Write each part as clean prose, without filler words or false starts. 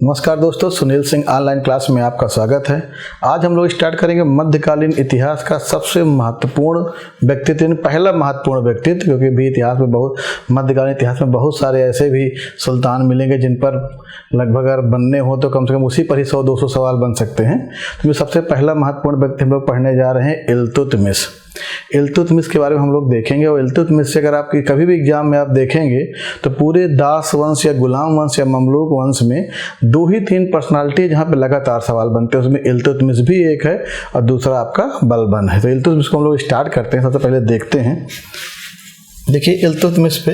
नमस्कार दोस्तों, Sunil Singh online class में आपका स्वागत है। आज हम लोग स्टार्ट करेंगे मध्यकालीन इतिहास का सबसे महत्वपूर्ण व्यक्तित्व, पहला महत्वपूर्ण व्यक्तित्व, क्योंकि भी इतिहास में मध्यकालीन इतिहास में बहुत सारे ऐसे भी सुल्तान मिलेंगे जिन पर लगभग अगर बनने हो तो कम से कम उसी पर ही 100-200 सवाल बन सकते हैं। तो सबसे पहला महत्वपूर्ण व्यक्ति हम लोग पढ़ने जा रहे हैं इल्तुतमिश। इल्तुतमिश के बारे में हम लोग देखेंगे। और इल्तुतमिश से अगर आपकी कभी भी एग्जाम में आप देखेंगे तो पूरे दास वंश या गुलाम वंश या ममलूक वंश में 2 ही 3 पर्सनालिटी जहाँ पे लगातार सवाल बनते हैं, उसमें इल्तुतमिश भी एक है और दूसरा आपका बलबन है। तो इल्तुतमिश को हम लोग स्टार्ट करते हैं। सबसे पहले देखते हैं, देखिए इल्तुतमिश पे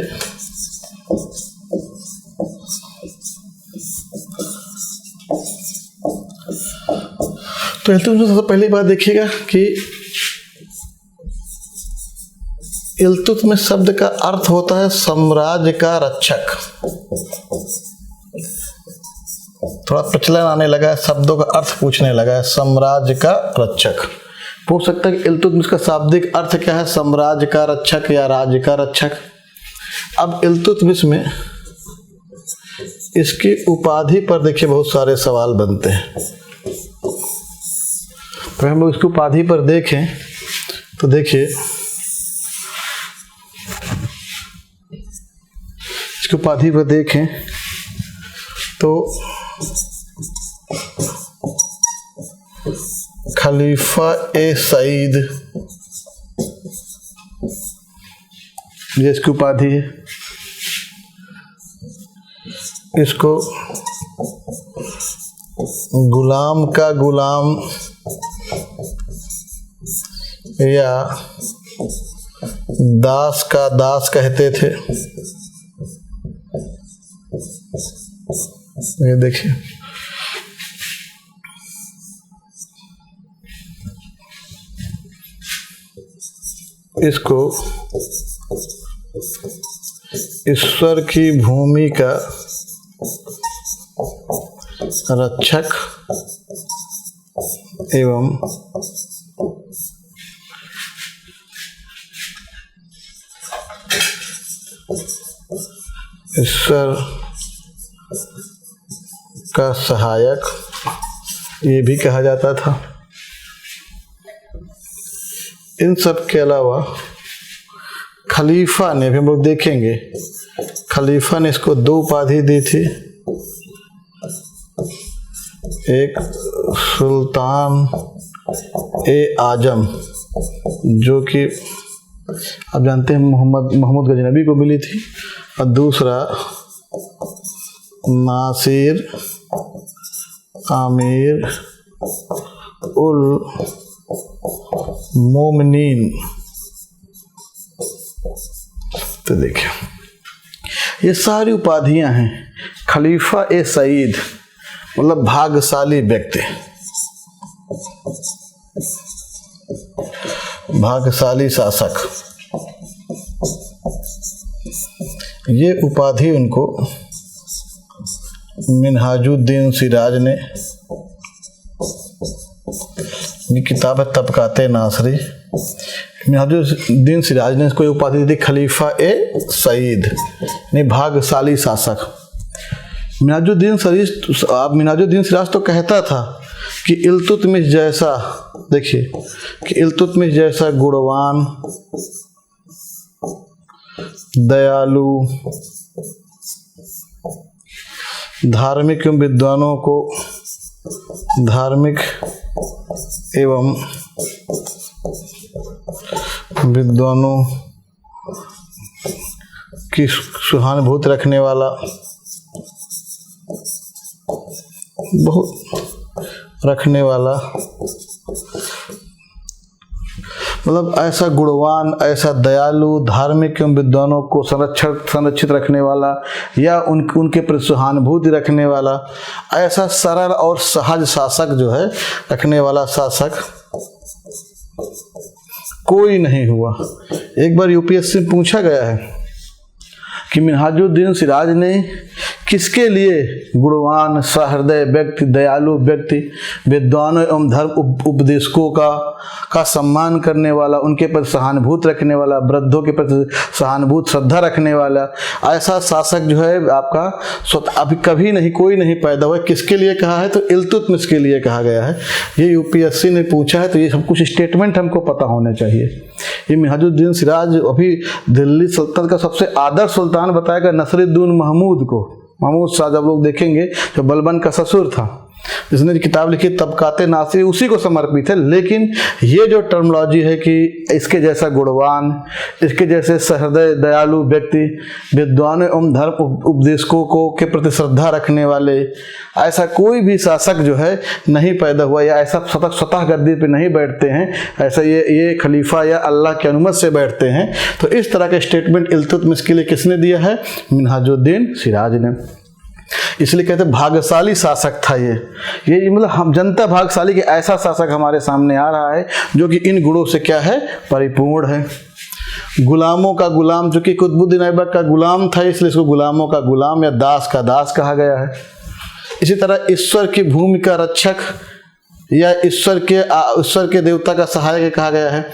तो इल्तुतमिश सबसे पहली बात देखिएगा कि इल्तुतमिश शब्द का अर्थ होता है साम्राज्य का रक्षक। थोड़ा प्रचलन आने लगा है, शब्दों का अर्थ पूछने लगा है। साम्राज्य का रक्षक पूछ सकता है कि इल्तुतमिश का शाब्दिक अर्थ क्या है, साम्राज्य का रक्षक या राज्य का रक्षक। अब इल्तुतमिश में इसकी उपाधि पर देखिए बहुत सारे सवाल बनते हैं। तो हम लोग इसकी उपाधि पर देखें तो देखिए इसकी उपाधि पर देखें तो खलीफा ए सईद, ये इसकी उपाधि है। इसको गुलाम का गुलाम या दास का दास कहते थे। ये देखिए इसको ईश्वर की भूमि का रक्षक एवं ईश्वर का सहायक ये भी कहा जाता था। इन सब के अलावा खलीफा ने भी हम लोग देखेंगे, खलीफा ने इसको 2 उपाधि दी थी। एक सुल्तान ए आजम, जो कि आप जानते हैं महमूद गजनबी को मिली थी, और दूसरा नासिर आमिर उल मोमिनीन। तो देखिए ये सारी उपाधियां हैं। खलीफा ए सईद मतलब भाग्यशाली व्यक्ति, भाग्यशाली शासक। ये उपाधि उनको मिन्हाजुद्दीन सिराज ने, ये किताब है तबकाते नासरी, मिन्हाजुद्दीन सिराज ने इसको उपाधि दी थी खलीफा ए सईद, यानी भाग्यशाली शासक। मिन्हाजुद्दीन सिराज तो कहता था कि इल्तुतमिश जैसा, देखिए कि इल्तुतमिश जैसा गुणवान, दयालु, धार्मिक एवं विद्वानों को धार्मिक एवं विद्वानों की सहानुभूति रखने वाला, बहुत रखने वाला, मतलब ऐसा गुणवान, ऐसा दयालु, धार्मिक एवं विद्वानों को संरक्षित रखने वाला या उनके प्रति सहानुभूति रखने वाला, ऐसा सरल और सहज शासक जो है, रखने वाला शासक कोई नहीं हुआ। एक बार यूपीएससी में पूछा गया है कि मिन्हाजुद्दीन सिराज ने किसके लिए? गुणवान, सहृदय व्यक्ति, दयालु व्यक्ति, विद्वानों एवं धर्म उपदेशकों का सम्मान करने वाला, उनके प्रति सहानुभूति रखने वाला, वृद्धों के प्रति सहानुभूति श्रद्धा रखने वाला, ऐसा शासक जो है आपका अभी कभी नहीं, कोई नहीं पैदा हुआ। किसके लिए कहा है? तो इल्तुतमिश के लिए कहा गया है। ये यूपीएससी ने पूछा है, तो ये सब कुछ स्टेटमेंट हमको पता होने चाहिए। ये मिन्हाजुद्दीन सिराज अभी दिल्ली सल्तनत का सबसे आदर्श सुल्तान बताएगा नसरुद्दीन महमूद को। महमूद शाह जब लोग देखेंगे, जो बलबन का ससुर था, जिसने किताब लिखी तबकाते नासिरी, उसी को समर्पित है। लेकिन ये जो टर्मोलॉजी है कि इसके जैसा गुणवान, इसके जैसे सहृदय दयालु व्यक्ति, विद्वानों एवं धर्म उपदेशकों को के प्रति श्रद्धा रखने वाले, ऐसा कोई भी शासक जो है नहीं पैदा हुआ, या ऐसा स्वतः गद्दी पे नहीं बैठते हैं, ऐसा ये खलीफा या अल्लाह की अनुमति से बैठते हैं। तो इस तरह के स्टेटमेंट इल्तुतमिश के लिए किसने दिया है? मिन्हाजुद्दीन सिराज ने। इसलिए कहते भाग्यशाली शासक था ये मतलब हम जनता भाग्यशाली कि ऐसा शासक हमारे सामने आ रहा है जो कि इन गुणों से क्या है? परिपूर्ण है। गुलामों का गुलाम, जो कि कुतुबुद्दीन ऐबक का गुलाम था, इसलिए इसको गुलामों का गुलाम या दास का दास कहा गया है। इसी तरह ईश्वर की भूमि का रक्षक या ईश्वर के देवता का सहायक कहा गया है।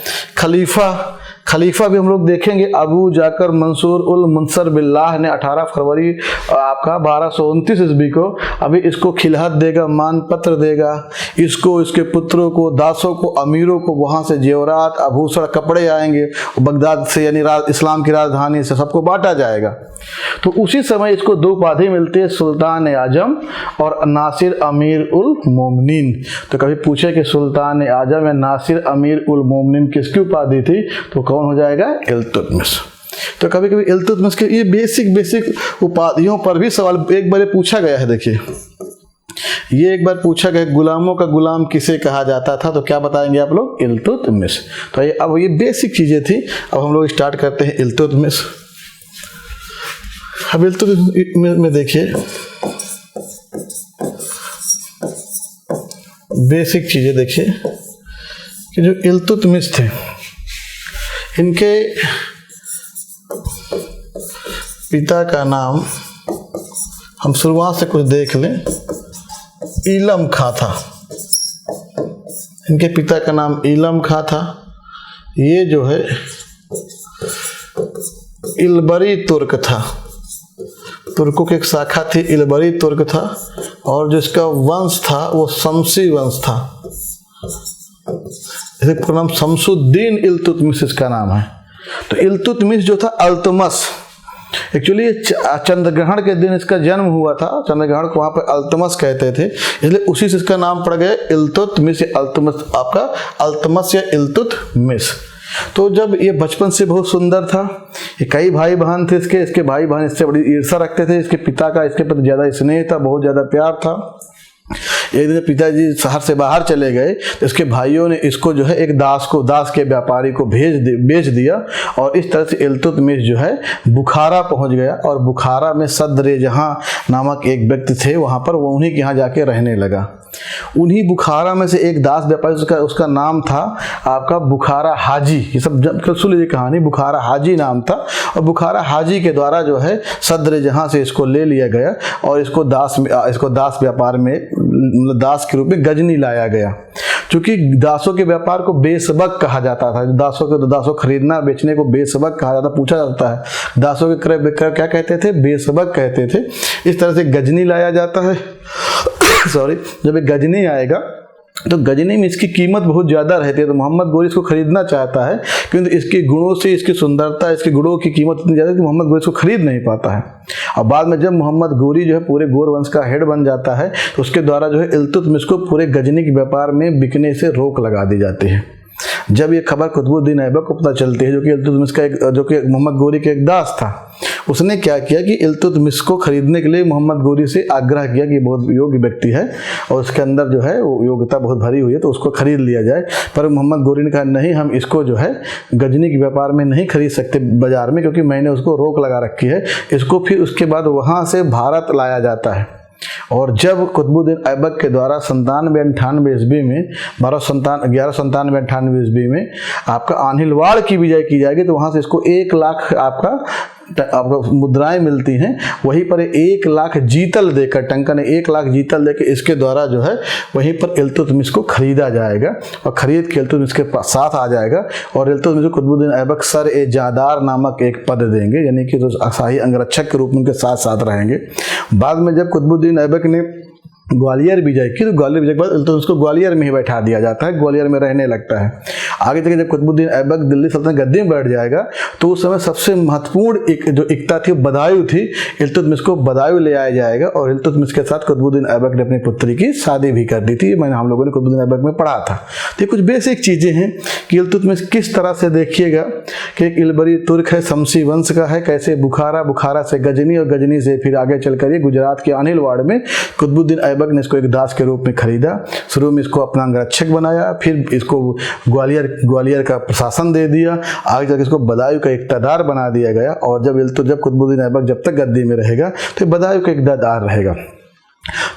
खलीफा भी हम लोग देखेंगे, अबू जाकर मंसूर उल मुंसर बिल्लाह ने 18 फरवरी आपका 1229 ईस्वी को अभी इसको खिलाहत देगा, मान पत्र देगा, इसको, इसके पुत्रों को, दासों को, अमीरों को वहाँ से जेवरात, आभूषण, कपड़े आएंगे बगदाद से, यानी इस्लाम की राजधानी से, सबको बांटा जाएगा। तो उसी समय इसको 2 उपाधि मिलती है, सुल्तान आजम और नासिर अमीर उल मोमिनीन। तो कभी पूछे कि सुल्तान आजम या नासिर अमीर उल मोमिनीन किसकी उपाधि थी, तो कौन हो जाएगा? इल्तुतमिश। तो कभी कभी इल्तुतमिश के ये बेसिक उपाधियों पर भी सवाल एक बार पूछा गया है। देखिए, ये एक बार पूछा गया, गुलामों का गुलाम किसे कहा जाता था? तो क्या बताएंगे आप लोग? इल्तुतमिश। तो अब ये बेसिक चीजें थी। अब हम लोग स्टार्ट करते हैं इल्तुतमिश। अब इल्तुतमिश में देखिए बेसिक चीजें देखिए कि जो इल्तुतमिश थे, इनके पिता का नाम हम शुरुआत से कुछ देख लें, इलम खां था। इनके पिता का नाम इलम खां था। ये जो है इलबरी तुर्क था, तुर्कों की एक शाखा थी, इलबरी तुर्क था। और जिसका वंश था वो शमसी वंश था। इसका नाम शमसुद्दीन इल्तुतमिश इसका नाम है। तो इल्तुतमिश जो था अल्तमस, एक्चुअली चंद्रग्रहण के दिन इसका जन्म हुआ था। चंद्रग्रहण को वहाँ पर अल्तमस कहते थे, इसलिए उसी से इसका नाम पड़ गया इल्तुतमिश। अल्तमस आपका अल्तमस या इल्तुतमिश। तो जब ये बचपन से बहुत सुंदर था, ये कई भाई बहन थे इसके भाई बहन इससे बड़ी ईर्ष्या रखते थे। इसके पिता का इसके प्रति ज़्यादा स्नेह था, बहुत ज़्यादा प्यार था। एक दिन पिताजी शहर से बाहर चले गए तो इसके भाइयों ने इसको जो है एक दास के व्यापारी को बेच दिया। और इस तरह से इल्तुतमिश जो है बुखारा पहुंच गया। और बुखारा में सदर जहां नामक एक व्यक्ति थे, वहां पर वो उन्हीं के यहाँ जाके रहने लगा। उन्हीं बुखारा में से एक दास व्यापारी, उसका नाम था आपका बुखारा हाजी। ये सब सुन लीजिए कहानी, बुखारा हाजी नाम था। और बुखारा हाजी के द्वारा जो है सदर जहां से इसको ले लिया गया और इसको दास व्यापार में, दास के रूप में गजनी लाया गया। क्योंकि दासों के व्यापार को बेसबक कहा जाता था। दासों खरीदना बेचने को बेसबक कहा जाता, पूछा जाता है दासों के क्रय विक्रय क्या कहते थे? बेसबक कहते थे। इस तरह से गजनी लाया जाता है। सॉरी, जब एक गजनी आएगा तो गजनी में इसकी कीमत बहुत ज़्यादा रहती है। तो मोहम्मद गोरी इसको खरीदना चाहता है, क्योंकि इसके गुणों से, इसकी सुंदरता, इसके गुणों की कीमत इतनी ज़्यादा है कि मोहम्मद गोरी इसको खरीद नहीं पाता है। और बाद में जब मोहम्मद गोरी जो है पूरे गोर वंश का हेड बन जाता है, तो उसके द्वारा जो है इल्तुतमिश को पूरे गजनी के व्यापार में बिकने से रोक लगा दी जाती है। जब ये खबर कुतुबुद्दीन ऐबक को पता चलती है, जो कि इल्तुतमिश का जो कि मोहम्मद गोरी का एक दास था, उसने क्या किया कि इल्तुतमिश को खरीदने के लिए मोहम्मद गोरी से आग्रह किया कि बहुत योग्य व्यक्ति है और उसके अंदर जो है वो योग्यता बहुत भरी हुई है, तो उसको खरीद लिया जाए। पर मोहम्मद गोरी ने कहा नहीं, हम इसको जो है गजनी के व्यापार में नहीं खरीद सकते बाजार में, क्योंकि मैंने उसको रोक लगा रखी है। इसको फिर उसके बाद वहाँ से भारत लाया जाता है। और जब कुतुबुद्दीन ऐबक के द्वारा 97-98 ईस्वी में 1197-98 ईस्वी में आपका आन्हिलवाड़ की विजय की जाएगी, तो वहाँ से इसको 1 लाख आपका आपको मुद्राएं मिलती हैं, वहीं पर 1 लाख जीतल देकर, टंका ने 1 लाख जीतल देकर इसके द्वारा जो है वहीं पर इल्तुतमिश को खरीदा जाएगा और खरीद के इल्तुतमिश के साथ आ जाएगा और इल्तुतमिश को कुतुबुद्दीन ऐबक सर-ए-जादार नामक एक पद देंगे, यानी कि जो शाही अंगरक्षक के रूप में उनके साथ साथ रहेंगे। बाद में जब कुतुबुद्दीन ऐबक ने ग्वालियर विजय की तो ग्वालियर विजय के बाद इल्तुतमिश को ग्वालियर में ही बैठा दिया जाता है, ग्वालियर में रहने लगता है। आगे चल के जब कुतुबुद्दीन ऐबक दिल्ली सल्तनत गद्दी में बैठ जाएगा तो उस समय सबसे महत्वपूर्ण जो इक्ता थी बदायूं थी, इल्तुतमिश को बदायूं ले आया जाएगा और इल्तुतमिश के साथ कुतुबुद्दीन ऐबक ने अपनी पुत्री की शादी भी कर दी थी। मैंने हम लोगों ने कुतुबुद्दीन ऐबक में पढ़ा था। तो ये कुछ बेसिक चीज़ें हैं कि इल्तुतमिश किस तरह से देखिएगा कि एक इलबरी तुर्क है, शमसी वंश का है, कैसे बुखारा से गजनी और गजनी से फिर आगे चलकर ये गुजरात के अनिलवाड़ में कुतुबुद्दीन ऐबक ने इसको एक दास के रूप में खरीदा। शुरू में इसको अपना अंगरक्षक बनाया, फिर इसको ग्वालियर का प्रशासन दे दिया, आगे जाकर इसको बदायूं का इक़्तिदार बना दिया गया और जब कुतुबुद्दीन ऐबक जब तक गद्दी में रहेगा तो बदायूं का इक़्तिदार रहेगा।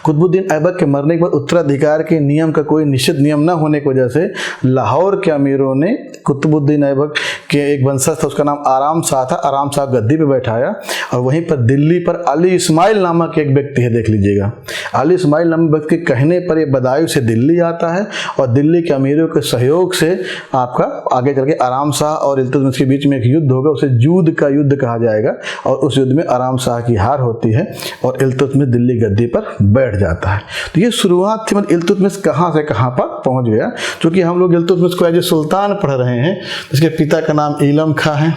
कुतुबुद्दीन ऐबक के मरने के बाद उत्तराधिकार के नियम का कोई निश्चित नियम न होने की वजह से लाहौर के अमीरों ने कुतुबुद्दीन ऐबक के एक वंशज था, उसका नाम आराम शाह था, आराम शाह गद्दी पे बैठाया और वहीं पर दिल्ली पर अली इस्माइल नामक एक व्यक्ति है, देख लीजिएगा। अली इस्माइल नामक व्यक्ति के कहने पर ये बदायूं से दिल्ली आता है और दिल्ली के अमीरों के सहयोग से आपका आगे चल के आराम शाह और इल्तुतमिश के बीच में एक युद्ध होगा, उसे जूद का युद्ध कहा जाएगा और उस युद्ध में आराम शाह की हार होती है और इल्तुतमिश दिल्ली गद्दी पर बैठ जाता है। तो ये शुरुआत थी, मतलब इल्तुतमिश कहाँ से कहाँ पर पहुँच गया। क्योंकि हम लोग इल्तुतमिश को एज ए सुल्तान पढ़ रहे हैं, इसके पिता का नाम ईलम खां है,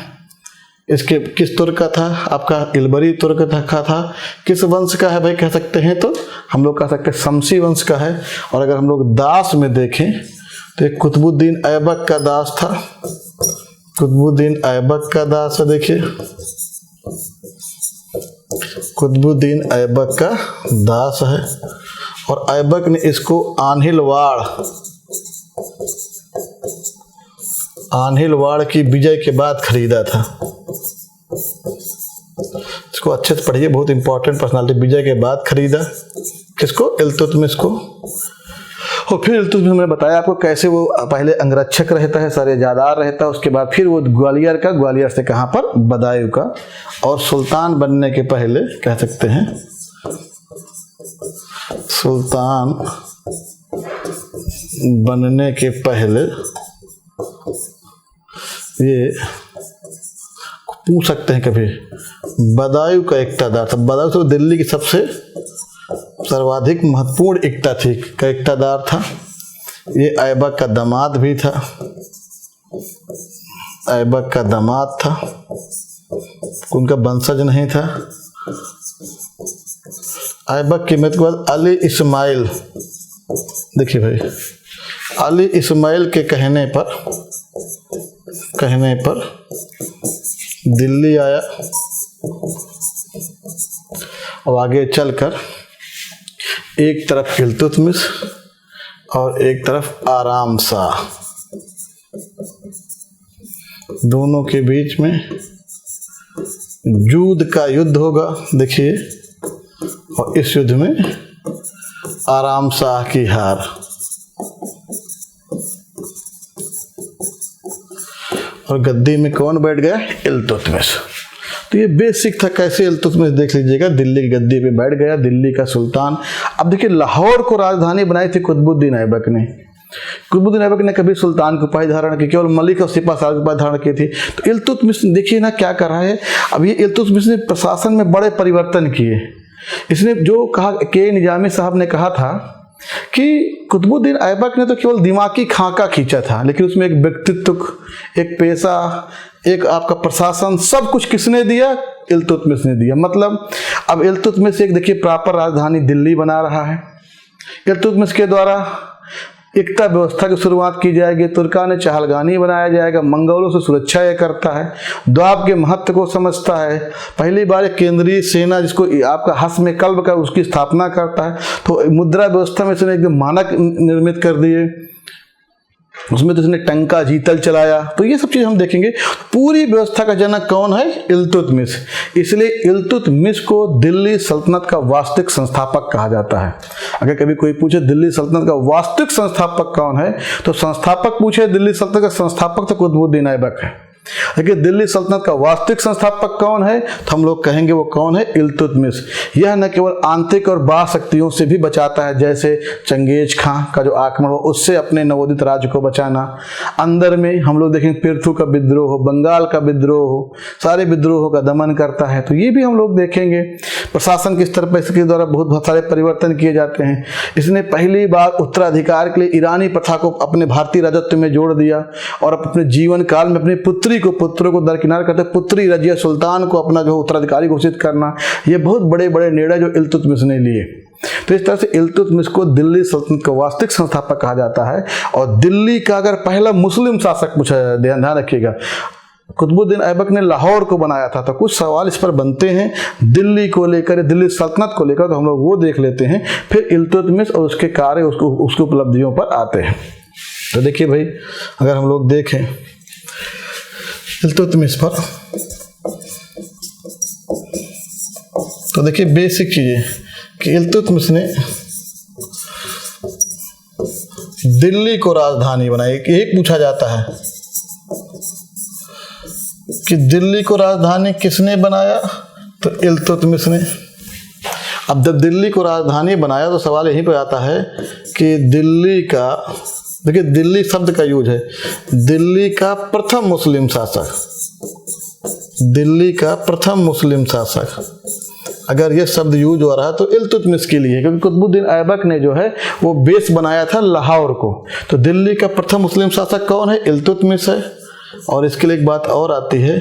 इसके किस तुर्क का था, आपका इलबरी तुर्क का था, किस वंश का है भाई कह सकते हैं, तो हम लोग कह सकते हैं शमसी वंश का है। और अगर हम लोग दास में देखें तो एक कुतुबुद्दीन ऐबक का दास था, कुतुबुद्दीन ऐबक का दास है, देखिए कुतुबुद्दीन ऐबक का दास है और ऐबक ने इसको आन्हिलवाड़ की विजय के बाद खरीदा था। इसको अच्छे से पढ़िए, बहुत इंपॉर्टेंट पर्सनालिटी, विजय के बाद खरीदा किसको, इल्तुतमिश को। और फिर इल्तुतमिश मैंने बताया आपको कैसे वो पहले अंगरक्षक रहता है, सर-ए-जादार रहता है, उसके बाद फिर वो ग्वालियर से कहाँ पर, बदायूं का, और सुल्तान बनने के पहले कह सकते हैं, सुल्तान बनने के पहले ये पूछ सकते हैं कभी, बदायूं का इक़्तिदार था। बदायूं तो दिल्ली की सबसे सर्वाधिक महत्वपूर्ण इक़्तिदार था। ये ऐबक का दामाद भी था, ऐबक का दामाद था, उनका वंशज नहीं था। ऐबक की मृत्यु के बाद अली इस्माइल, देखिए भाई, अली इस्माइल के कहने पर दिल्ली आया और आगे चलकर एक तरफ इल्तुतमिश और एक तरफ आराम शाह, दोनों के बीच में जूद का युद्ध होगा, देखिए, और इस युद्ध में आराम शाह की हार। और गद्दी में कौन बैठ गया, इल्तुतमिश। तो ये बेसिक था कैसे इल्तुतमिश, देख लीजिएगा, दिल्ली की गद्दी पे बैठ गया, दिल्ली का सुल्तान। अब देखिए लाहौर को राजधानी बनाई थी कुतुबुद्दीन ऐबक ने। कुतुबुद्दीन ऐबक ने कभी सुल्तान की उपाधि धारण की, केवल मलिक और सिपा सालार की उपाधि धारण की थी। तो इल्तुतमिश देखिए ना क्या कर रहा है। अब ये इल्तुतमिश ने प्रशासन में बड़े परिवर्तन किए। इसने जो कहा, के निजामी साहब ने कहा था कि कुतुबुद्दीन ऐबक ने तो केवल दिमागी खाका खींचा था, लेकिन उसमें एक व्यक्तित्व, एक पेशा, एक आपका प्रशासन, सब कुछ किसने दिया, इल्तुतमिश ने दिया। मतलब अब इल्तुतमिश एक देखिए प्रॉपर राजधानी दिल्ली बना रहा है। इल्तुतमिश के द्वारा एकता व्यवस्था की शुरुआत की जाएगी, तुर्कान चहलगानी बनाया जाएगा, मंगोलों से सुरक्षा यह करता है, द्वाब के महत्व को समझता है, पहली बार एक केंद्रीय सेना जिसको आपका हस्म कल्ब का उसकी स्थापना करता है। तो मुद्रा व्यवस्था में इसने एकदम मानक निर्मित कर दिए, उसमें तो इसने टंका जीतल चलाया। तो ये सब चीज़ हम देखेंगे। पूरी व्यवस्था का जनक कौन है, इल्तुतमिश। इसलिए इल्तुतमिश को दिल्ली सल्तनत का वास्तविक संस्थापक कहा जाता है। अगर कभी कोई पूछे दिल्ली सल्तनत का वास्तविक संस्थापक कौन है, तो संस्थापक पूछे दिल्ली सल्तनत का संस्थापक तो कुतुबुद्दीन ऐबक है। देखिए दिल्ली सल्तनत का वास्तविक संस्थापक कौन है, तो हम लोग कहेंगे वो कौन है, इल्तुतमिश। यह न केवल आंतरिक और बाह्य शक्तियों से भी बचाता है, जैसे चंगेज खां का जो आक्रमण हो उससे अपने नवोदित राज्य को बचाना। अंदर में हम लोग देखेंगे पिर्थु का विद्रोह हो, बंगाल का विद्रोह हो, सारे विद्रोहों का दमन करता है, तो ये भी हम लोग देखेंगे। प्रशासन के स्तर पर इसके द्वारा बहुत सारे परिवर्तन किए जाते हैं। इसने पहली बार उत्तराधिकार के लिए ईरानी प्रथा को अपने भारतीय राजत्व में जोड़ दिया और अपने जीवन काल में अपनी पुत्रों को दरकिनार करते पुत्री रजिया सुल्तान को अपना जो उत्तराधिकारी घोषित करना, ये बहुत बड़े बड़े निर्णय जो इल्तुतमिश ने लिए। तो इस तरह से इल्तुतमिश को दिल्ली सल्तनत का वास्तविक संस्थापक कहा जाता है। और दिल्ली का अगर पहला मुस्लिम शासक पूछा, ध्यान रखिएगा, कुतुबुद्दीन ऐबक ने लाहौर को बनाया था, तो कुछ सवाल इस पर बनते हैं दिल्ली को लेकर, दिल्ली सल्तनत को लेकर, तो हम लोग वो देख लेते हैं, फिर इल्तुतमिश और उसके कार्य उसकी उपलब्धियों पर आते हैं। तो देखिए भाई, अगर हम लोग देखें इल्तुतमिश पर, तो देखिए बेसिक चीजें कि इल्तुतमिश ने दिल्ली को राजधानी बनाई। एक पूछा जाता है कि दिल्ली को राजधानी किसने बनाया, तो इल्तुतमिश ने। अब जब दिल्ली को राजधानी बनाया तो सवाल यहीं पर आता है कि दिल्ली का, देखिए दिल्ली शब्द का यूज है, दिल्ली का प्रथम मुस्लिम शासक, दिल्ली का प्रथम मुस्लिम शासक, अगर ये शब्द यूज हो रहा है तो इल्तुतमिश के लिए, क्योंकि कुतुबुद्दीन ऐबक ने जो है वो बेस बनाया था लाहौर को। तो दिल्ली का प्रथम मुस्लिम शासक कौन है, इल्तुतमिश है। और इसके लिए एक बात और आती है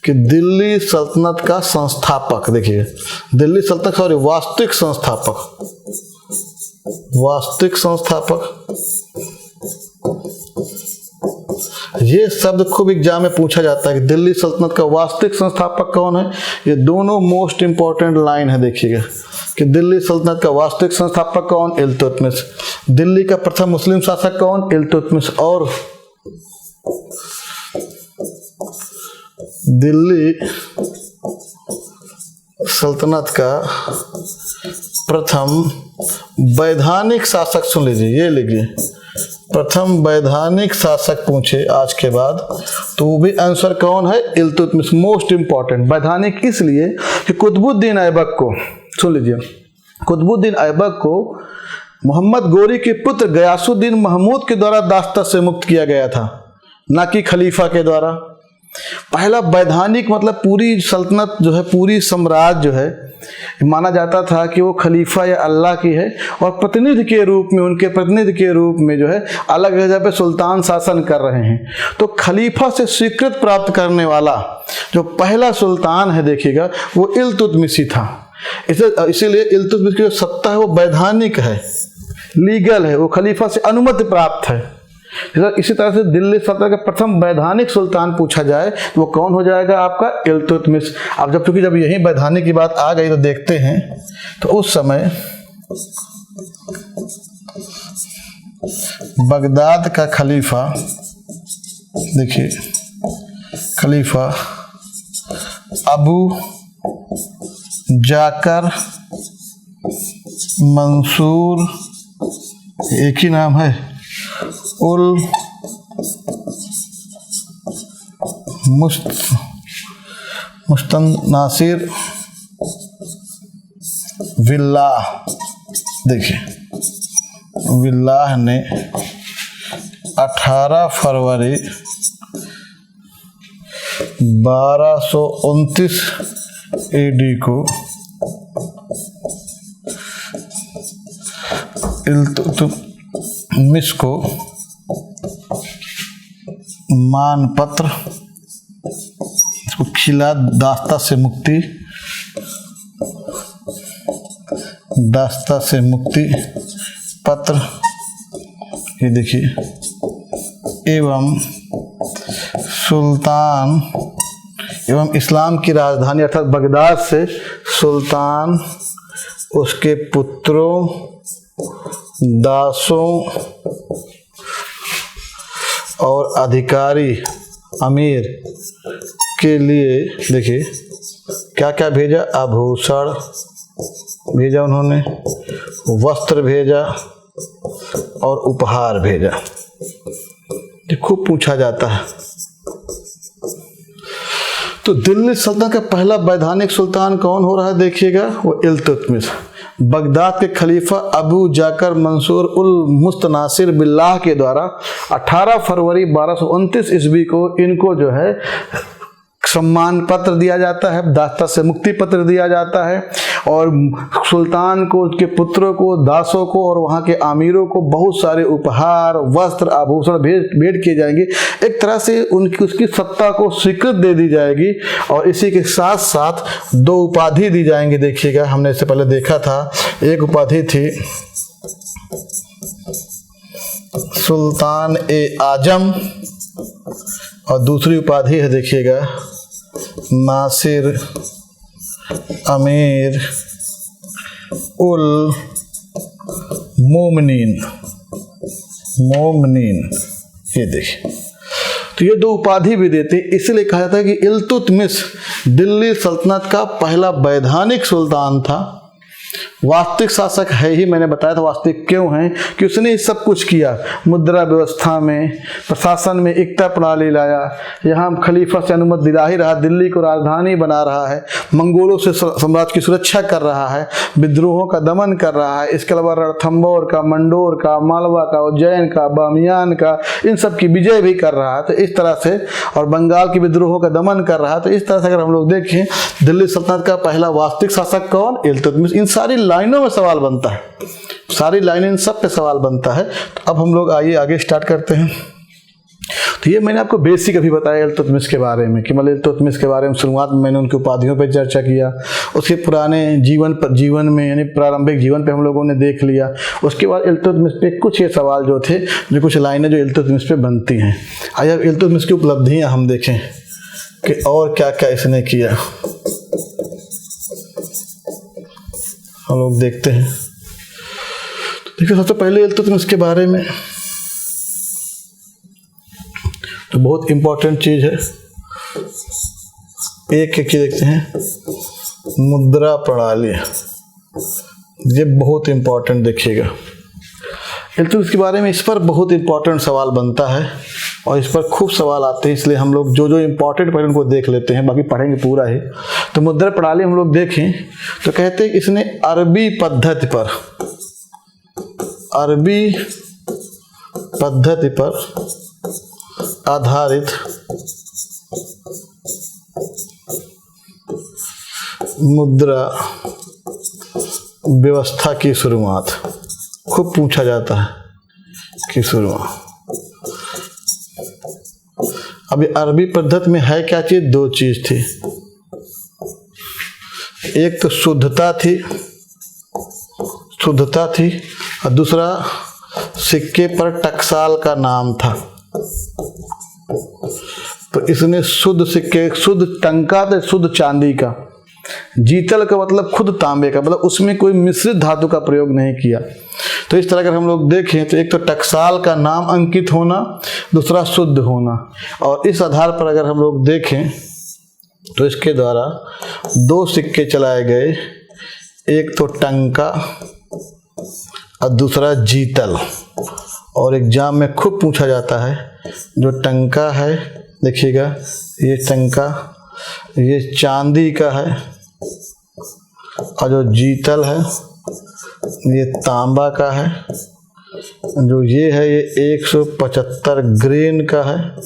कि दिल्ली सल्तनत का संस्थापक, देखिए दिल्ली सल्तनत सॉरी वास्तविक संस्थापक, वास्तविक संस्थापक, ये शब्द खूब एग्जाम में पूछा जाता है कि दिल्ली सल्तनत का वास्तविक संस्थापक कौन है। ये दोनों मोस्ट इंपॉर्टेंट लाइन है, देखिएगा कि दिल्ली सल्तनत का वास्तविक संस्थापक कौन, इल्तुतमिश। दिल्ली का प्रथम मुस्लिम शासक कौन, इल्तुतमिश। और दिल्ली सल्तनत का प्रथम वैधानिक शासक, सुन लीजिए, ये लिखिए, प्रथम वैधानिक शासक पूछे आज के बाद तो वो भी आंसर कौन है, इल्तुतमिश। मोस्ट इंपॉर्टेंट वैधानिक इसलिए कि कुतुबुद्दीन ऐबक को, सुन लीजिए, कुतुबुद्दीन ऐबक को मोहम्मद गोरी के पुत्र गयासुद्दीन महमूद के द्वारा दास्ता से मुक्त किया गया था, ना कि खलीफा के द्वारा। पहला वैधानिक मतलब पूरी सल्तनत जो है, पूरी साम्राज्य जो है, माना जाता था कि वो खलीफा या अल्लाह की है और प्रतिनिधि के रूप में, उनके प्रतिनिधि के रूप में जो है अलग जगह पे सुल्तान शासन कर रहे हैं। तो खलीफा से स्वीकृत प्राप्त करने वाला जो पहला सुल्तान है, देखिएगा, वो इल्तुतमिशी था। इसीलिए इल्तुतमिश की जो सत्ता है वो वैधानिक है, लीगल है, वो खलीफा से अनुमति प्राप्त है। इसी तरह से दिल्ली सल्तनत का प्रथम वैधानिक सुल्तान पूछा जाए तो वो कौन हो जाएगा, आपका इल्तुतमिश। अब जब यही वैधानिक की बात आ गई तो देखते हैं, तो उस समय बगदाद का खलीफा, देखिए खलीफा अबू जाकर मंसूर, एक ही नाम है, उल मुस्तनासिर विल्लाह, देखिए विल्लाह ने 18 फरवरी 1229 AD को इल्तुतमिश को मानपत्र, इसको खिला, दास्ता से मुक्ति, दास्ता से मुक्ति पत्र, ये देखिए, एवं सुल्तान एवं इस्लाम की राजधानी अर्थात बगदाद से सुल्तान, उसके पुत्रों, दासों और अधिकारी अमीर के लिए, देखिए क्या क्या भेजा, आभूषण भेजा उन्होंने, वस्त्र भेजा और उपहार भेजा। ये खूब पूछा जाता है। तो दिल्ली सल्तनत का पहला वैधानिक सुल्तान कौन हो रहा है देखिएगा, वो इल्तुतमिश। बगदाद के खलीफा अबू जाकर मंसूर उल मुस्तनासिर बिल्लाह के द्वारा 18 फरवरी 1229 ईस्वी को इनको जो है सम्मान पत्र दिया जाता है, दास्ता से मुक्ति पत्र दिया जाता है, और सुल्तान को, उसके पुत्रों को, दासों को और वहाँ के आमीरों को बहुत सारे उपहार, वस्त्र, आभूषण भेंट किए जाएंगे। एक तरह से उसकी सत्ता को स्वीकृति दे दी जाएगी। और इसी के साथ साथ 2 उपाधि दी जाएंगी। देखिएगा, हमने इससे पहले देखा था, एक उपाधि थी सुल्तान ए आजम और दूसरी उपाधि है देखिएगा नासिर अमीर उल मोमिनीन। ये देखिए, तो ये 2 उपाधि भी देते हैं। इसलिए कहा जाता है कि इल्तुतमिश दिल्ली सल्तनत का पहला वैधानिक सुल्तान था। वास्तविक शासक है ही, मैंने बताया था वास्तविक क्यों है, कि उसने ही सब कुछ किया। मुद्रा व्यवस्था में, प्रशासन में एकता प्रणाली लाया, यहाँ खलीफा से अनुमति दिला ही रहा, दिल्ली को राजधानी बना रहा है, मंगोलों से साम्राज्य की सुरक्षा कर रहा है, विद्रोहों का दमन कर रहा है। इसके अलावा रणथंबोर का, मंडोर का, मालवा का, उज्जैन का, बामियान का, इन सब की विजय भी कर रहा है। तो इस तरह से, और बंगाल की विद्रोहों का दमन कर रहा है। तो इस तरह से अगर हम लोग देखें, दिल्ली सल्तनत का पहला वास्तविक शासक कौन? इल्तुतमिश। इन सारी लाइनों में सवाल बनता है, सारी लाइनें, इन सब पे सवाल बनता है। तो अब हम लोग आइए आगे स्टार्ट करते हैं। तो ये मैंने आपको बेसिक अभी बताया इल्तुतमिश के बारे में, कि मतलब इल्तुतमिश के बारे में शुरुआत में मैंने उनकी उपाधियों पर चर्चा किया, उसके पुराने जीवन में यानी प्रारंभिक जीवन पे हम लोगों ने देख लिया। उसके बाद इल्तुतमिश पे कुछ ये सवाल जो थे, जो कुछ लाइनें जो इल्तुतमिश पे बनती हैं। आइए अब इल्तुतमिश की उपलब्धियाँ हम देखें कि और क्या क्या इसने किया, हम लोग देखते हैं। देखिए, सबसे पहले इल्तुतमिश के बारे में तो बहुत इंपॉर्टेंट चीज है, एक चीज देखते हैं, मुद्रा प्रणाली। ये बहुत इंपॉर्टेंट, देखिएगा इल्तुतमिश के बारे में इस पर बहुत इंपॉर्टेंट सवाल बनता है और इस पर खूब सवाल आते हैं। इसलिए हम लोग जो इंपॉर्टेंट पॉइंट उनको देख लेते हैं, बाकी पढ़ेंगे पूरा ही। तो मुद्रा प्रणाली हम लोग देखें तो कहते हैं कि इसने अरबी पद्धति पर आधारित मुद्रा व्यवस्था की शुरुआत, खूब पूछा जाता है कि शुरुआत। अभी अरबी पद्धति में है क्या चीज? 2 चीज थी, एक तो शुद्धता थी और दूसरा सिक्के पर टकसाल का नाम था। तो इसने शुद्ध सिक्के, शुद्ध टंका तो शुद्ध चांदी का, जीतल का मतलब खुद तांबे का, मतलब उसमें कोई मिश्रित धातु का प्रयोग नहीं किया। तो इस तरह अगर हम लोग देखें तो एक तो टकसाल का नाम अंकित होना, दूसरा शुद्ध होना। और इस आधार पर अगर हम लोग देखें तो इसके द्वारा 2 सिक्के चलाए गए, एक तो टंका और दूसरा जीतल। और एग्जाम में खूब पूछा जाता है, जो टंका है देखिएगा, ये टंका ये चांदी का है, और जो जीतल है ये तांबा का है, जो ये है ये 175 ग्रेन का है।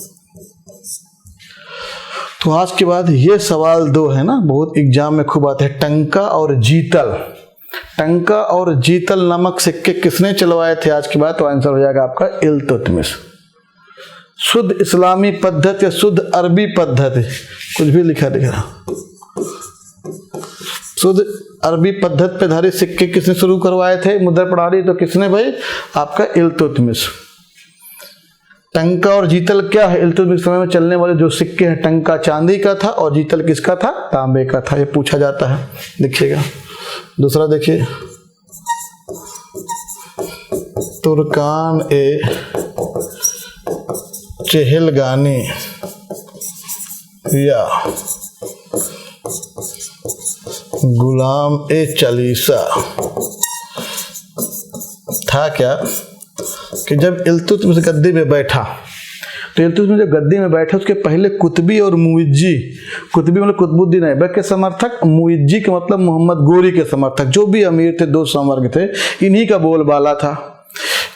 तो आज के बाद ये सवाल 2 है ना, बहुत एग्जाम में खूब आते हैं, टंका और जीतल। टंका और जीतल नामक सिक्के किसने चलवाए थे आज के बाद? तो आंसर हो जाएगा आपका इल्तुतमिश। शुद्ध इस्लामी पद्धति या शुद्ध अरबी पद्धति, कुछ भी लिखा दिख रहा, शुद्ध अरबी पद्धति पे आधारित सिक्के किसने शुरू करवाए थे मुद्रा प्रणाली? तो किसने भाई? आपका इल्तुतमिश। टंका और जीतल क्या है? इल्तुतमिश समय में चलने वाले जो सिक्के हैं, टंका चांदी का था और जीतल किसका था? तांबे का था। ये पूछा जाता है, देखिएगा। दूसरा देखिए, तुर्कान ए चेहलगानी या गुलाम ए चालीसा था क्या कि जब इल्तुतमिश गद्दी पे बैठा तो इल्तुतमिश जब गद्दी में बैठे उसके पहले कुतबी और मुइज्जी, कुतबी मतलब कुतुबुद्दीन ऐबक के समर्थक, मुइज्जी के मतलब मोहम्मद गोरी के समर्थक, जो भी अमीर थे, दो समवर्ग थे, इन्हीं का बोलबाला था।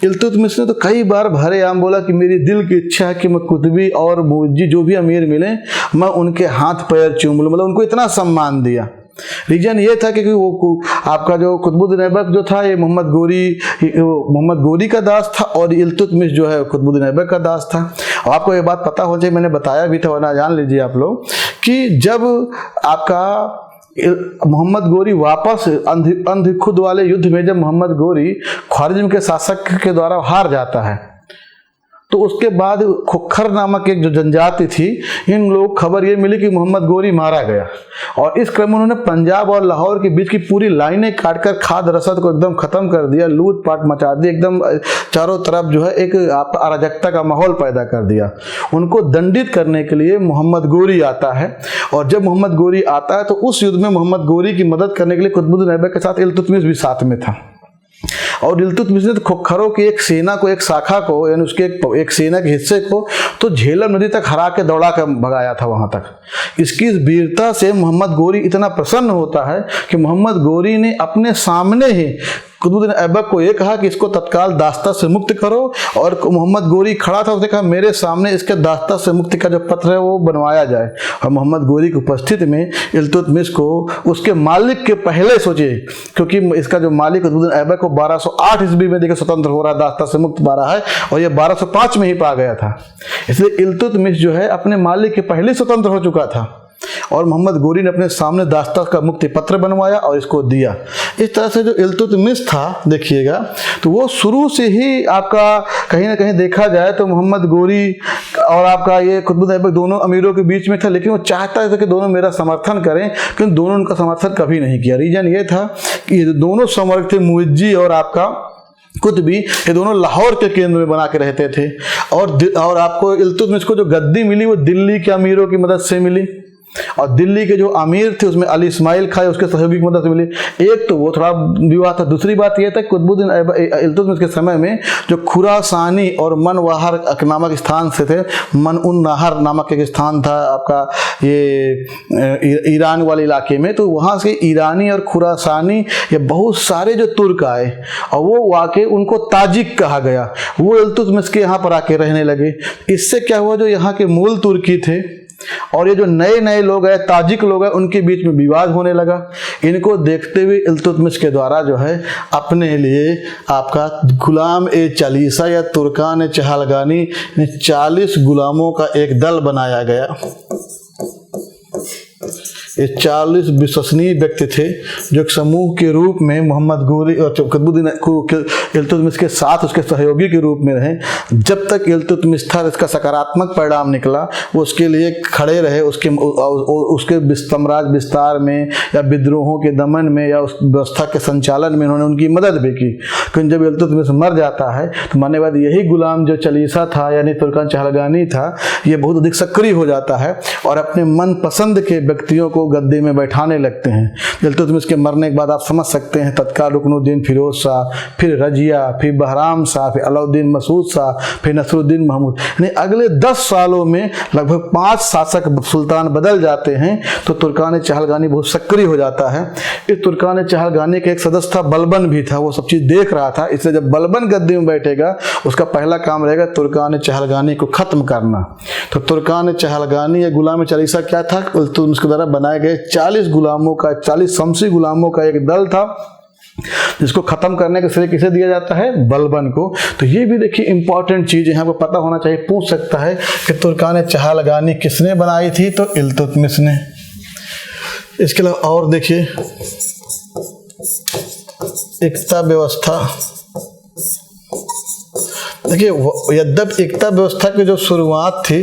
इल्तुतमिश ने तो कई बार भरे आम बोला कि मेरी दिल की इच्छा है कि मैं कुतबी और मुइज्जी जो भी अमीर मिले मैं उनके हाथ पैर चूम लूं, मतलब उनको इतना सम्मान दिया। रीजन ये था कि वो आपका जो कुतुबुद्दीन ऐबक जो था ये मोहम्मद गोरी का दास था और इल्तुतमिश जो है कुतुबुद्दीन ऐबक का दास था। और आपको ये बात पता हो जाए, मैंने बताया भी था वरना जान लीजिए आप लोग कि जब आपका मोहम्मद गोरी वापस अंधखुद वाले युद्ध में जब मोहम्मद गोरी ख्वारिज्म के शासक के द्वारा हार जाता है तो उसके बाद खुखर नामक एक जो जनजाति थी, इन लोग खबर ये मिली कि मोहम्मद गोरी मारा गया और इस क्रम में उन्होंने पंजाब और लाहौर के बीच की पूरी लाइनें काटकर खाद रसद को एकदम खत्म कर दिया, लूटपाट मचा दी, एकदम चारों तरफ जो है एक अराजकता का माहौल पैदा कर दिया। उनको दंडित करने के लिए मोहम्मद गोरी आता है और जब मोहम्मद गोरी आता है तो उस युद्ध में मोहम्मद गोरी की मदद करने के लिए कुतुबुद्दीन ऐबक के साथ इल्तुतमिश भी साथ में था। और इल्तुतमिश ने तो खुखरों की एक सेना को, एक शाखा को, यानी उसके एक सेना के हिस्से को तो झेलम नदी तक हरा के दौड़ा कर भगाया था वहां तक। इसकी इस वीरता से मोहम्मद गोरी इतना प्रसन्न होता है कि मोहम्मद गोरी ने अपने सामने ही कुतुबुद्दीन ऐबक को ये कहा कि इसको तत्काल दास्ता से मुक्त करो और मोहम्मद गोरी खड़ा था, उसने कहा मेरे सामने इसके दास्ता से मुक्ति का जो पत्र है वो बनवाया जाए। और मोहम्मद गोरी की उपस्थिति में इल्तुतमिश को उसके मालिक के पहले सोचिए, क्योंकि इसका जो मालिक कुतुबुद्दीन ऐबक को 1208 ईस्वी में देखिए स्वतंत्र हो रहा, दास्ता से मुक्त पा रहा है और ये 1205 में ही पा गया था। इसलिए इल्तुतमिश जो है अपने मालिक के पहले स्वतंत्र हो चुका था और मोहम्मद गोरी ने अपने सामने दास्ता का मुक्ति पत्र बनवाया और इसको दिया। इस तरह से जो इल्तुतमिश था देखिएगा तो वो शुरू से ही आपका कहीं ना कहीं देखा जाए तो मोहम्मद गोरी और आपका ये कुतुबुद्दीन ऐबक दोनों अमीरों के बीच में था, लेकिन वो चाहता था कि दोनों मेरा समर्थन करें, लेकिन दोनों उनका समर्थन कभी नहीं किया। रीजन ये था कि ये दोनों समवर्ग थे, मुइज्जी और आपका कुतबी, ये दोनों लाहौर के केंद्र में बना के रहते थे और आपको इल्तुतमिश को जो गद्दी मिली वो दिल्ली के अमीरों की मदद से मिली और दिल्ली के जो अमीर थे उसमें अली इस्माइल खां उसके सहयोगी की मदद से मिली। एक तो वो थोड़ा विवाद था, दूसरी बात यह था कुतुबुद्दीन इल्तुतमिश के समय में जो खुरासानी और मनवाहर नामक स्थान से थे, मन-उन-नहर नामक एक स्थान था आपका ये ईरान वाले इलाके में, तो वहाँ से ईरानी और खुरासानी ये बहुत सारे जो तुर्क आए और वो वाकई उनको ताजिक कहा गया, वो इल्तुतमिश के यहाँ पर आके रहने लगे। इससे क्या हुआ, जो यहाँ के मूल तुर्की थे और ये जो नए नए लोग हैं, ताजिक लोग हैं, उनके बीच में विवाद होने लगा। इनको देखते हुए इल्तुतमिश के द्वारा जो है अपने लिए आपका गुलाम ए चालीसा या तुर्कान चहलगानी 40 गुलामों का एक दल बनाया गया। ये 40 विश्वसनीय व्यक्ति थे जो एक समूह के रूप में मोहम्मद गोरी और कुतुबुद्दीन इल्तुतमिश के साथ उसके सहयोगी के रूप में रहे। जब तक इल्तुतमिश था इसका सकारात्मक परिणाम निकला, वो उसके लिए खड़े रहे, उसके साम्राज्य विस्तार में या विद्रोहों के दमन में या उस व्यवस्था के संचालन में उन्होंने उनकी मदद भी की। लेकिन जब इल्तुतमिश मर जाता है तो मानने के बाद यही गुलाम जो चालीसा था यानी तुर्कान चहलगानी था, ये बहुत अधिक सक्रिय हो जाता है और अपने मनपसंद के व्यक्तियों को गद्दी में बैठाने लगते हैं। इल्तुतमिश के मरने के बाद आप समझ सकते हैं तत्काल रुकनुद्दीन फिरोज शाह, फिर रजिया, फिर बहराम शाह, फिर अलाउद्दीन मसूद शाह, फिर नसरुद्दीन महमूद, यानी अगले 10 सालों में लगभग 5 शासक सुल्तान बदल जाते हैं। तो तुर्कान चहलगानी बहुत सक्रिय हो जाता है। इस तुर्कान चहलगानी के एक सदस्य था बलबन भी था, वो सब चीज़ देख रहा था। इसलिए जब बलबन गद्दी में बैठेगा उसका पहला काम रहेगा तुर्कान चहलगानी को खत्म करना। तो तुर्कान चहलगानी या गुलाम चालीसा क्या था, इल्तुतमिश के द्वारा बनाए गए 40 गुलामों का 40 शमसी गुलामों का एक दल था जिसको खत्म करने का श्रेय किसे दिया जाता है, बलबन को। तो ये भी देखिए इंपॉर्टेंट चीज है, आपको पता होना चाहिए। पूछ सकता है कि तुर्कान चहलगानी किसने बनाई थी, तो इल्तुतमिश ने। इसके अलावा और देखिए एकता व्यवस्था, देखिए यद्यपि एकता व्यवस्था की जो शुरुआत थी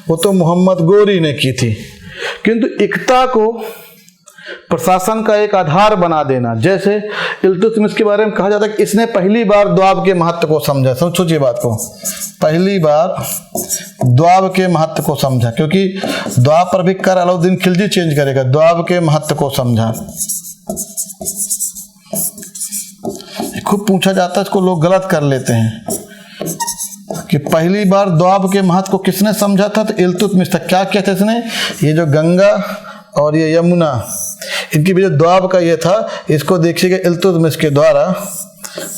वो तो मोहम्मद गोरी ने की थी, किंतु एकता को प्रशासन का एक आधार बना देना, जैसे इल्तुतमिश के बारे में कहा जाता है कि इसने पहली बार द्वाब के महत्व को समझा। सोचिए बात को, पहली बार द्वाब के महत्व को समझा, क्योंकि द्वाब पर भी कर अलाउद्दीन खिलजी चेंज करेगा। द्वाब के महत्व को समझा, खूब पूछा जाता है, इसको लोग गलत कर लेते हैं। कि पहली बार दोआब के महत्व को किसने समझा था? तो इल्तुतमिश था। क्या किया था इसने? ये जो गंगा और ये यमुना, इनके बीच दोआब का ये था, इसको देखिएगा इल्तुतमिश के द्वारा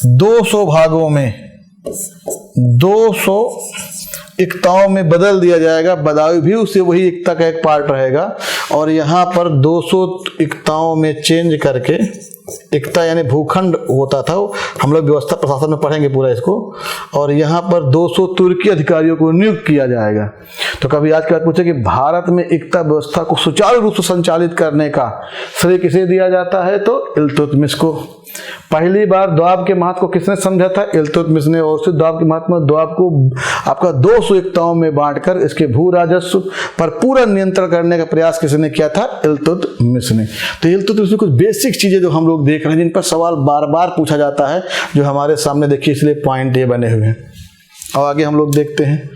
200 भागों में 200 एकताओं में बदल दिया जाएगा। बदायूं भी उससे वही एकता का एक पार्ट रहेगा और यहाँ पर 200 एकताओं में चेंज करके, एकता यानी भूखंड होता था, हम लोग व्यवस्था प्रशासन में पढ़ेंगे पूरा इसको, और यहाँ पर 200 तुर्की अधिकारियों को नियुक्त किया जाएगा। तो कभी आज के बाद पूछे कि भारत में एकता व्यवस्था को सुचारू रूप से संचालित करने का श्रेय किसे दिया जाता है? तो इल्तुतमिश को। पहली बार दोआब के महत्व को किसने समझा था? इल्तुतमिश ने। और उससे दोआब के महत्व में दोआब को आपका 200 एकताओं में बांटकर इसके भू राजस्व पर पूरा नियंत्रण करने का प्रयास किसने किया था? इल्तुतमिश ने। तो इल्तुतमिश में कुछ बेसिक चीजें जो हम लोग देख रहे हैं, जिन पर सवाल बार बार पूछा जाता है, जो हमारे सामने देखिए, इसलिए पॉइंट ये बने हुए हैं। और आगे हम लोग देखते हैं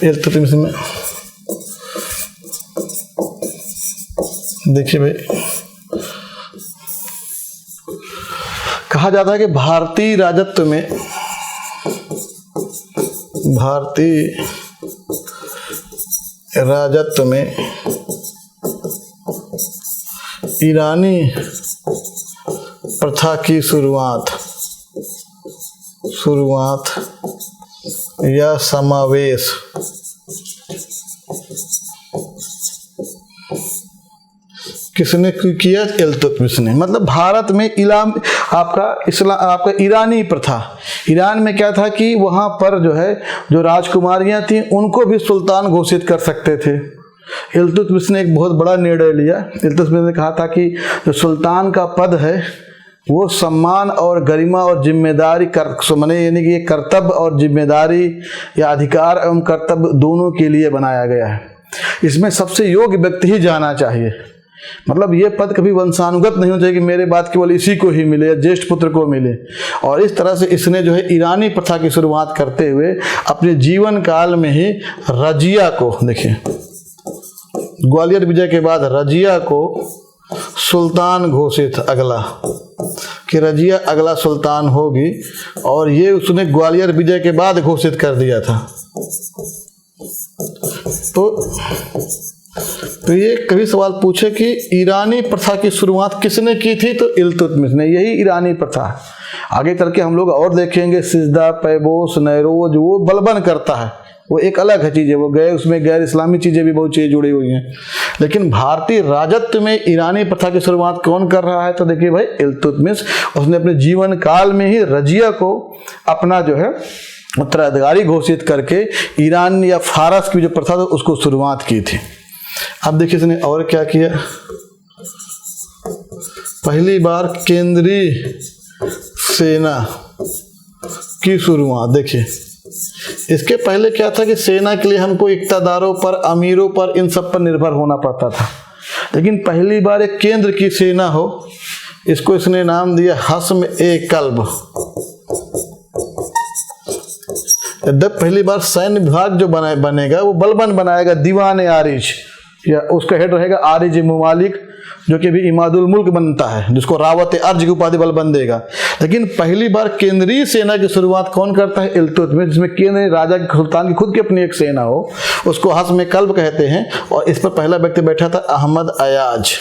इल्तुतमिश में। देखिए भाई, कहा जाता है कि भारतीय राजत्व में ईरानी प्रथा की शुरुआत या समावेश किसने किया? इल्तुतमिश ने। मतलब भारत में आपका ईरानी प्रथा, ईरान में क्या था कि वहाँ पर जो है, जो राजकुमारियाँ थीं उनको भी सुल्तान घोषित कर सकते थे। इल्तुतमिश ने एक बहुत बड़ा निर्णय लिया। इल्तुतमिश ने कहा था कि जो सुल्तान का पद है वो सम्मान और गरिमा और जिम्मेदारी यानी कि ये कर्तव्य और जिम्मेदारी या अधिकार एवं कर्तव्य दोनों के लिए बनाया गया है। इसमें सबसे योग्य व्यक्ति ही जाना चाहिए। मतलब ये पद कभी वंशानुगत नहीं होना चाहिए कि मेरे बाद केवल इसी को ही मिले या ज्येष्ठ पुत्र को मिले। और इस तरह से इसने जो है ईरानी प्रथा की शुरुआत करते हुए अपने जीवन काल में ही रजिया को, देखिए ग्वालियर विजय के बाद रजिया को सुल्तान घोषित, अगला कि रजिया अगला सुल्तान होगी, और ये उसने ग्वालियर विजय के बाद घोषित कर दिया था। तो ये कभी सवाल पूछे कि ईरानी प्रथा की शुरुआत किसने की थी? तो इल्तुतमिश ने। यही ईरानी प्रथा है। आगे चल के हम लोग और देखेंगे, सिजदा, पैबोस, नैरोज, वो बलबन करता है, वो एक अलग है चीज़ है, वो उसमें गैर इस्लामी चीज़ें भी बहुत चीज़ें जुड़ी हुई हैं। लेकिन भारतीय राजत्व में ईरानी प्रथा की शुरुआत कौन कर रहा है? तो देखिए भाई, इल्तुतमिश। उसने अपने जीवन काल में ही रजिया को अपना जो है उत्तराधिकारी घोषित करके ईरान या फारस की जो प्रथा था उसको शुरुआत की थी। अब देखिए इसने और क्या किया। पहली बार केंद्रीय सेना की शुरुआत, देखिए इसके पहले क्या था कि सेना के लिए हमको इक्तादारों पर, अमीरों पर, इन सब पर निर्भर होना पड़ता था। लेकिन पहली बार एक केंद्र की सेना हो, इसको इसने नाम दिया हस्म ए कल्ब। पहली बार सैन्य विभाग जो बनेगा वो बलबन बनाएगा दीवान आरिज, या उसका हेड रहेगा आरिज मुमालिक, जो कि भी इमादुल मुल्क बनता है, जिसको रावत अर्ज की उपाधि बलबन देगा। लेकिन पहली बार केंद्रीय सेना की शुरुआत कौन करता है? इल्तुतमिश, जिसमें केंद्रीय राजा सुल्तान की खुद की अपनी एक सेना हो, उसको हस्म कल्ब कहते हैं। और इस पर पहला व्यक्ति बैठा था अहमद अयाज,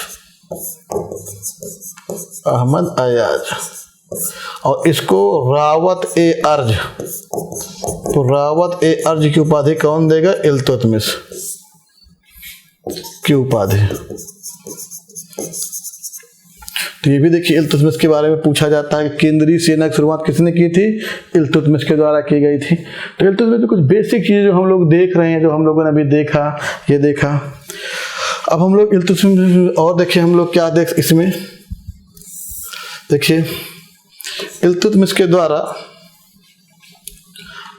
और इसको रावत ए अर्ज, तो रावत ए अर्ज की उपाधि कौन देगा? इल्तुतमिश की उपाधि। तो ये भी देखिए इल्तुतमिश के बारे में पूछा जाता है कि केंद्रीय सेना की शुरुआत किसने की थी? इल्तुतमिश के द्वारा की गई थी। तो इल्तुतमिश में कुछ बेसिक चीज़ें जो हम लोग देख रहे हैं, जो हम लोगों ने अभी देखा, ये देखा। अब हम लोग इल्तुतमिश और देखिए, हम लोग क्या देख इसमें देखिए, इल्तुतमिश के द्वारा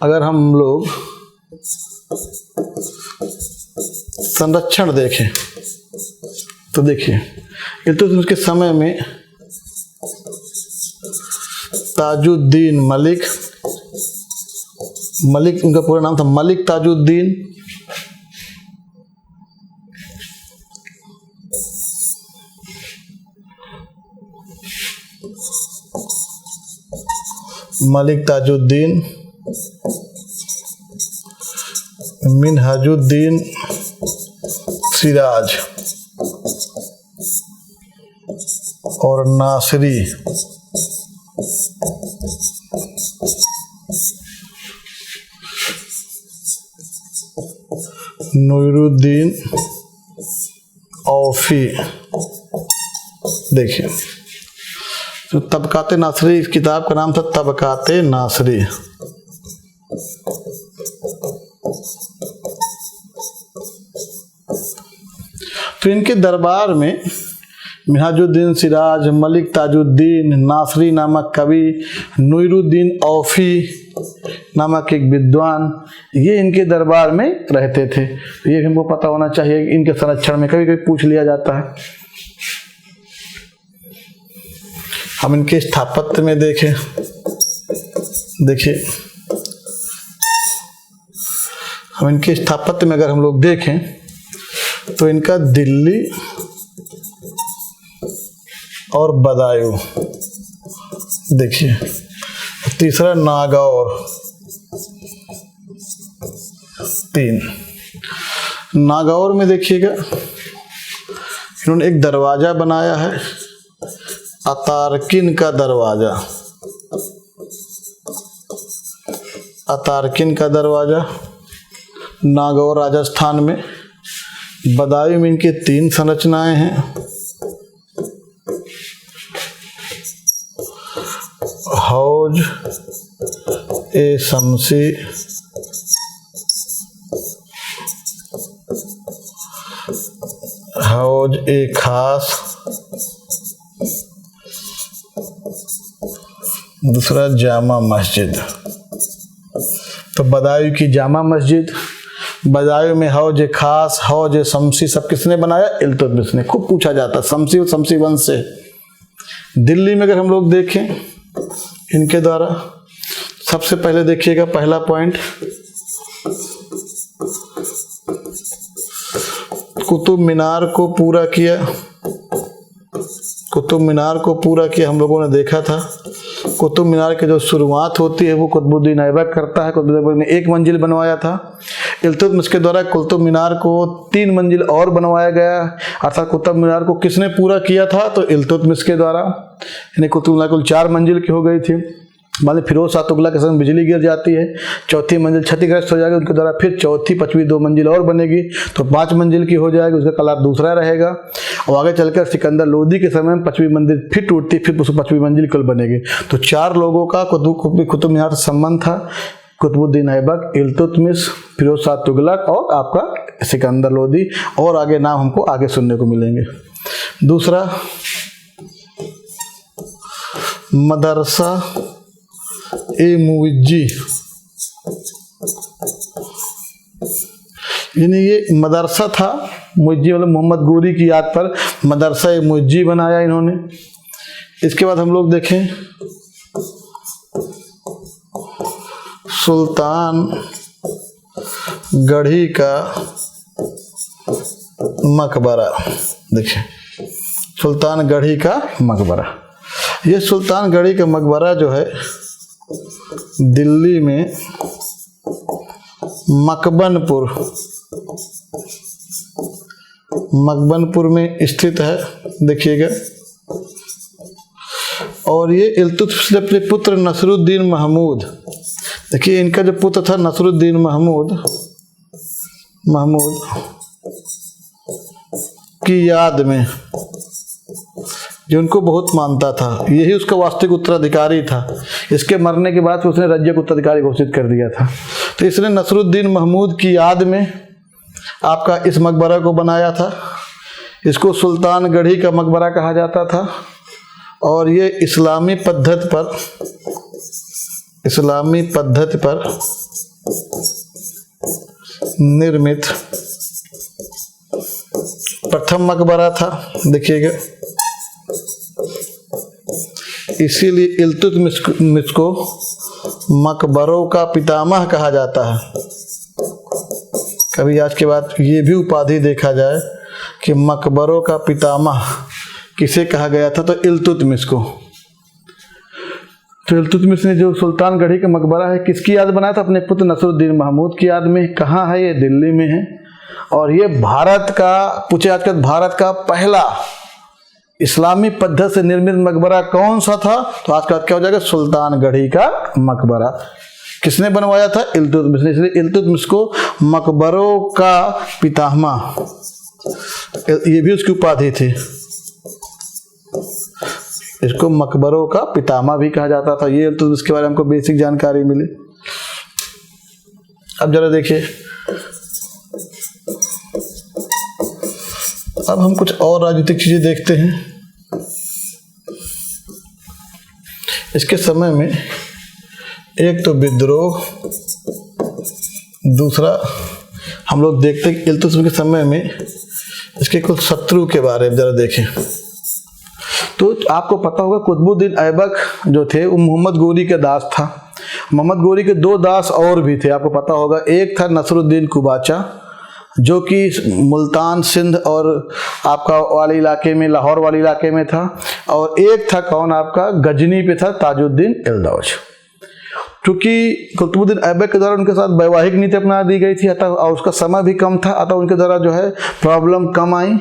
अगर हम लोग संरक्षण देखें तो देखिए इल्तुतमिश के समय में ताजुद्दीन मलिक, उनका पूरा नाम था मलिक ताजुद्दीन, मलिक ताजुद्दीन मिनहाजुद्दीन सिराज और नासरी नूरुद्दीन औफी। देखिए, तो तबकाते नासरी, इस किताब का नाम था तबकाते नासरी। तो इनके दरबार में मिनहाजुद्दीन सिराज, मलिक ताजुद्दीन नासरी नामक कवि, नूरुद्दीन औफी नामक एक विद्वान, ये इनके दरबार में रहते थे। ये हमको पता होना चाहिए। इनके संरक्षण में कभी कभी पूछ लिया जाता है। हम इनके स्थापत्य में देखें, देखिए, हम इनके स्थापत्य में अगर हम लोग देखें तो इनका दिल्ली और बदायूं, देखिए, तीसरा नागौर, 3। नागौर में देखिएगा इन्होंने एक दरवाजा बनाया है, अतारकिन का दरवाजा, अतारकिन का दरवाजा नागौर राजस्थान में। बदायूं में इनके 3 संरचनाएं हैं, हौज ए शमसी, हौज ए खास, दूसरा जामा मस्जिद। तो बदायूं की जामा मस्जिद, बदायूं में हौज खास, हौज शमसी, सब किसने बनाया? इल्तुतमिश ने। खूब पूछा जाता, शमसी और शमसी वंश से। दिल्ली में अगर हम लोग देखें इनके द्वारा, सबसे पहले देखिएगा पहला पॉइंट, कुतुब मीनार को पूरा किया। कुतुब मीनार को पूरा किया, हम लोगों ने देखा था। कुतुब मीनार की जो शुरुआत होती है वो कुतुबुद्दीन ऐबक करता है। कुतुबुद्दीन ऐबक ने 1 मंजिल बनवाया था। इल्तुतमिश के द्वारा कुतुब मीनार को 3 मंजिल और बनवाया गया। अर्थात कुतुब मीनार को किसने पूरा किया था? तो इल्तुतमिश के द्वारा। यानी कुतुब मीनार कुल 4 मंजिल की हो गई थी। मान ली फिरोज शाह तुगलक के समय बिजली गिर जाती है, चौथी मंजिल क्षतिग्रस्त हो जाएगी, उनके द्वारा फिर चौथी, 5वीं 2 मंजिल और बनेगी, तो 5 मंजिल की हो जाएगी। उसका कलर दूसरा रहेगा। और आगे चलकर सिकंदर लोदी के समय में 5वीं मंजिल फिर टूटती, फिर उसको 5वीं मंजिल कल बनेगी। तो 4 लोगों का कुतुब मीनार से संबंध था। कुतुबुद्दीन ऐबक, इल्तुतमिश, फिरोज शाह तुगलक और आपका सिकंदर लोदी। और आगे नाम हमको आगे सुनने को मिलेंगे। दूसरा, मदरसा ए मुइज्जी, यानी ये मदरसा था। मुइज्जी मतलब मोहम्मद गोरी की याद पर मदरसा ए मुइज्जी बनाया इन्होंने। इसके बाद हम लोग देखें सुल्तान गढ़ी का मकबरा। देखिए, सुल्तान गढ़ी का मकबरा। ये सुल्तान गढ़ी का मकबरा जो है दिल्ली में मकबनपुर में स्थित है। देखिएगा, और ये इल्तुतमिश अपने पुत्र नसरुद्दीन महमूद, देखिए इनका जो पुत्र था नसरुद्दीन महमूद की याद में, जो उनको बहुत मानता था, यही उसका वास्तविक उत्तराधिकारी था। इसके मरने के बाद उसने राज्य को उत्तराधिकारी घोषित कर दिया था। तो इसने नसरुद्दीन महमूद की याद में आपका इस मकबरा को बनाया था। इसको सुल्तान गढ़ी का मकबरा कहा जाता था। और ये इस्लामी पद्धति पर निर्मित प्रथम मकबरा था। देखिएगा, इसीलिए इल्तुतमिश को मकबरों का पितामह कहा जाता है। कभी आज के बाद ये भी उपाधि देखा जाए कि मकबरों का पितामह किसे कहा गया था, तो इल्तुतमिश को। तो इल्तुतमिश ने जो सुल्तानगढ़ी का मकबरा है किसकी याद बनाया था? अपने पुत्र नसरुद्दीन महमूद की याद में। कहाँ है ये? दिल्ली में है। और ये भारत का पूछे आजकल भारत का पहला इस्लामी पद्धति से निर्मित मकबरा कौन सा था? तो आज का क्या हो जाएगा? सुल्तानगढ़ी का मकबरा। किसने बनवाया था? इल्तुतमिश ने। इसलिए इल्तुतमिश को मकबरों का पितामह, ये भी उसकी उपाधि थी। इसको मकबरों का पितामह भी कहा जाता था। ये इल्तुतमिश के बारे में हमको बेसिक जानकारी मिली। अब जरा देखिए, अब हम कुछ और राजनीतिक चीजें देखते हैं। इसके समय में एक तो विद्रोह, दूसरा हम लोग देखते हैं इल्तुतमिश के समय में इसके कुछ शत्रु के बारे में जरा देखें। तो आपको पता होगा कुतुबुद्दीन ऐबक जो थे वो मोहम्मद गोरी के दास था। मोहम्मद गोरी के दो दास और भी थे, आपको पता होगा। एक था नसरुद्दीन कुबाचा जो कि मुल्तान सिंध और आपका वाले इलाके में, लाहौर वाले इलाके में था। और एक था कौन? आपका गजनी पे था, ताजुद्दीन एल्दौज। क्योंकि कुतुबुद्दीन ऐबक के द्वारा उनके साथ वैवाहिक नीति अपना दी गई थी, अतः और उसका समय भी कम था, अतः उनके द्वारा जो है प्रॉब्लम कम आई।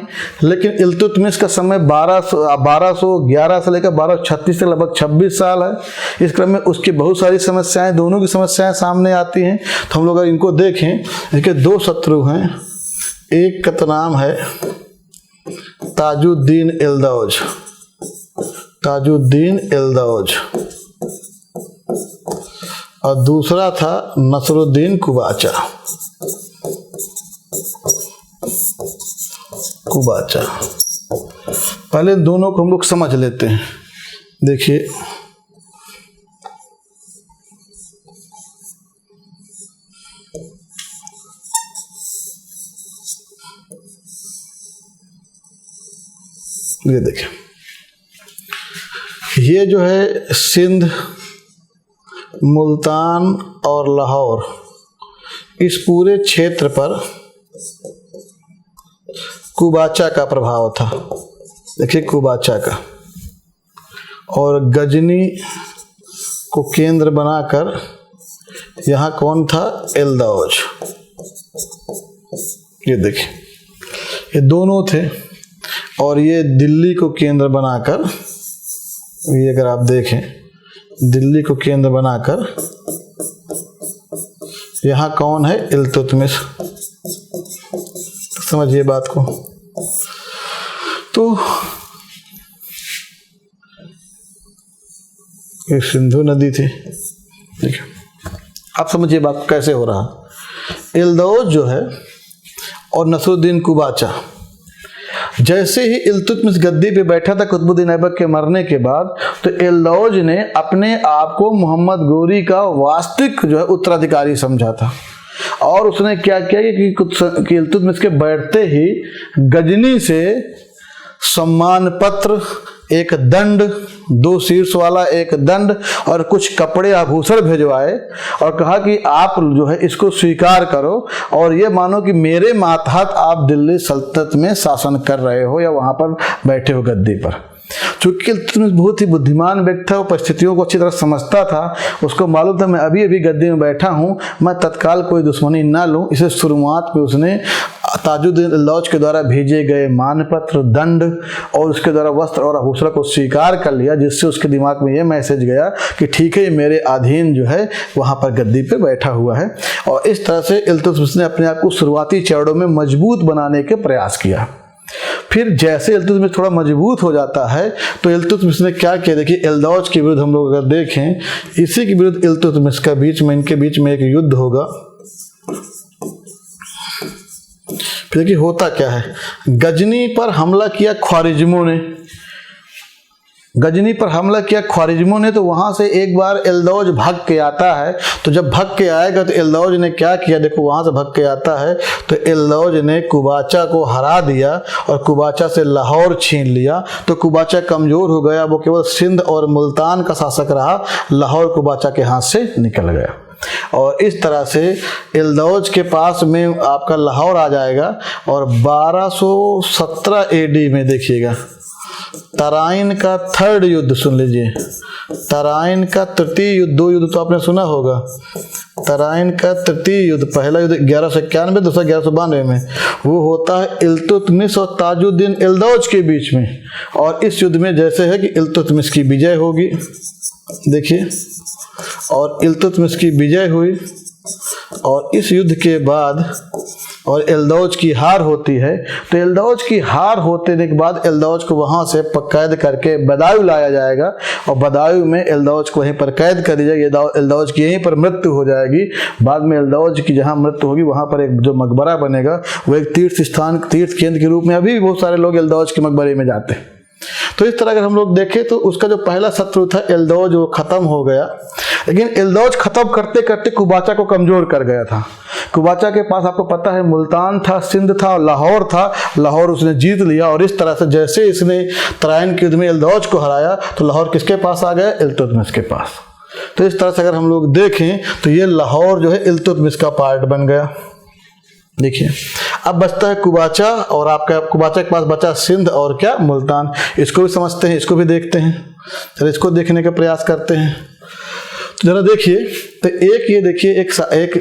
लेकिन इल्तुतमिश का समय 1211 से लेकर 1236 तक लगभग 26 साल है। इस क्रम में उसकी बहुत सारी समस्याएं, दोनों की समस्याएं सामने आती हैं। तो हम लोग अगर इनको देखें, इसके दो शत्रु हैं। एक का तो नाम है ताजुद्दीन एल्दौज, ताजुद्दीन एल्दौज, और दूसरा था नसरुद्दीन कुबाचा, कुबाचा। पहले दोनों को हम लोग समझ लेते हैं। देखिए, ये देखिए, ये जो है सिंध, मुल्तान और लाहौर, इस पूरे क्षेत्र पर कुबाचा का प्रभाव था। देखिए कुबाचा का। और गजनी को केंद्र बनाकर यहाँ कौन था? एल्दौज। ये देखिए, ये दोनों थे। और ये दिल्ली को केंद्र बनाकर, ये अगर आप देखें, दिल्ली को केंद्र बनाकर यहाँ कौन है? इल्तुतमिश। समझिए बात को। तो ये सिंधु नदी थी। देखिए, आप समझिए बात को कैसे हो रहा। एल्दौज जो है और नसरुद्दीन कुबाचा, जैसे ही इल्तुतमिश गद्दी पे बैठा था कुतुबुद्दीन ऐबक के मरने के बाद, तो एल्दौज ने अपने आप को मोहम्मद गोरी का वास्तविक जो है उत्तराधिकारी समझा था। और उसने क्या किया कि इल्तुतमिश के बैठते ही गजनी से सम्मान पत्र, एक दंड, 2 शीर्ष वाला एक दंड और कुछ कपड़े आभूषण भिजवाए और कहा कि आप जो है इसको स्वीकार करो और ये मानो कि मेरे मातहत आप दिल्ली सल्तनत में शासन कर रहे हो या वहां पर बैठे हो गद्दी पर। चूंकि इल्तुतमिश बहुत ही बुद्धिमान व्यक्ति था, वो परिस्थितियों को अच्छी तरह समझता था। उसको मालूम था मैं अभी अभी गद्दी में बैठा हूँ, मैं तत्काल कोई दुश्मनी ना लूँ। इसे शुरुआत में उसने ताजुद्दीन एल्दौज के द्वारा भेजे गए मानपत्र, दंड और उसके द्वारा वस्त्र और आभूषण को स्वीकार कर लिया, जिससे उसके दिमाग में यह मैसेज गया कि ठीक है, ये मेरे अधीन जो है वहाँ पर गद्दी पे बैठा हुआ है। और इस तरह से इल्तुतमिश ने अपने आप को शुरुआती चरणों में मजबूत बनाने के प्रयास किया। फिर जैसे इल्तुतमिश थोड़ा मजबूत हो जाता है तो इल्तुतमिश ने क्या किया? देखिए, एल्दौज के विरुद्ध हम लोग अगर देखें, इसी के विरुद्ध इल्तुतमिश का बीच में, इनके बीच में एक युद्ध होगा। फिर देखिए होता क्या है, गजनी पर हमला किया ख्वारिज्मों ने, गजनी पर हमला किया ख्वारिज्मों ने। तो वहां से एक बार एल्दौज भाग के आता है। तो जब भाग के आएगा तो एल्दौज ने क्या किया? देखो, वहां से भाग के आता है तो एल्दौज ने कुबाचा को हरा दिया और कुबाचा से लाहौर छीन लिया। तो कुबाचा कमजोर हो गया, वो केवल सिंध और मुल्तान का शासक रहा, लाहौर कुबाचा के हाथ से निकल गया। और इस तरह से एल्दौज के पास में आपका लाहौर आ जाएगा। और 1217 AD में देखिएगा, तराइन का थर्ड युद्ध सुन लीजिए, तराइन का तृतीय युद्ध, 2 युद्ध तो आपने सुना होगा। तराइन का तृतीय युद्ध, पहला युद्ध 1191, दूसरा 1192 में, वो होता है इल्तुतमिश और ताजुद्दीन एल्दौज के बीच में। और इस युद्ध में जैसे है कि इल्तुतमिश की विजय होगी, देखिए, और इल्तुतमिश की विजय हुई और इस युद्ध के बाद और एल्दौज की हार होती है। तो एल्दौज की हार होने के बाद एल्दौज को वहाँ से कैद करके बदायूं लाया जाएगा और बदायूं में एल्दौज को वहीं पर कैद कर दी जाएगी। एल्दौज की यहीं पर मृत्यु हो जाएगी। बाद में एल्दौज की जहाँ मृत्यु होगी वहाँ पर एक जो मकबरा बनेगा वो एक तीर्थ स्थान, तीर्थ केंद्र के रूप में अभी भी बहुत सारे लोग एल्दौज के मकबरे में जाते हैं। तो इस तरह अगर हम लोग देखें तो उसका जो पहला शत्रु था एल्दौज, वो खत्म हो गया। लेकिन एल्दौज खत्म करते करते कुबाचा को कमजोर कर गया था। कुबाचा के पास आपको पता है मुल्तान था, सिंध था और लाहौर था। लाहौर उसने जीत लिया और इस तरह से जैसे इसने तराइन के युद्ध में एल्दौज को हराया तो लाहौर किसके पास आ गया? इल्तुतमिश के पास। तो इस तरह से अगर हम लोग देखें तो ये लाहौर जो है इल्तुतमिश का पार्ट बन गया। देखिए, अब बचता है कुबाचा और आपका कुबाचा के पास बचा सिंध और क्या? मुल्तान। इसको भी समझते हैं, इसको भी देखते हैं। चलो इसको देखने का प्रयास करते हैं। तो जरा देखिए, तो एक ये देखिए, एक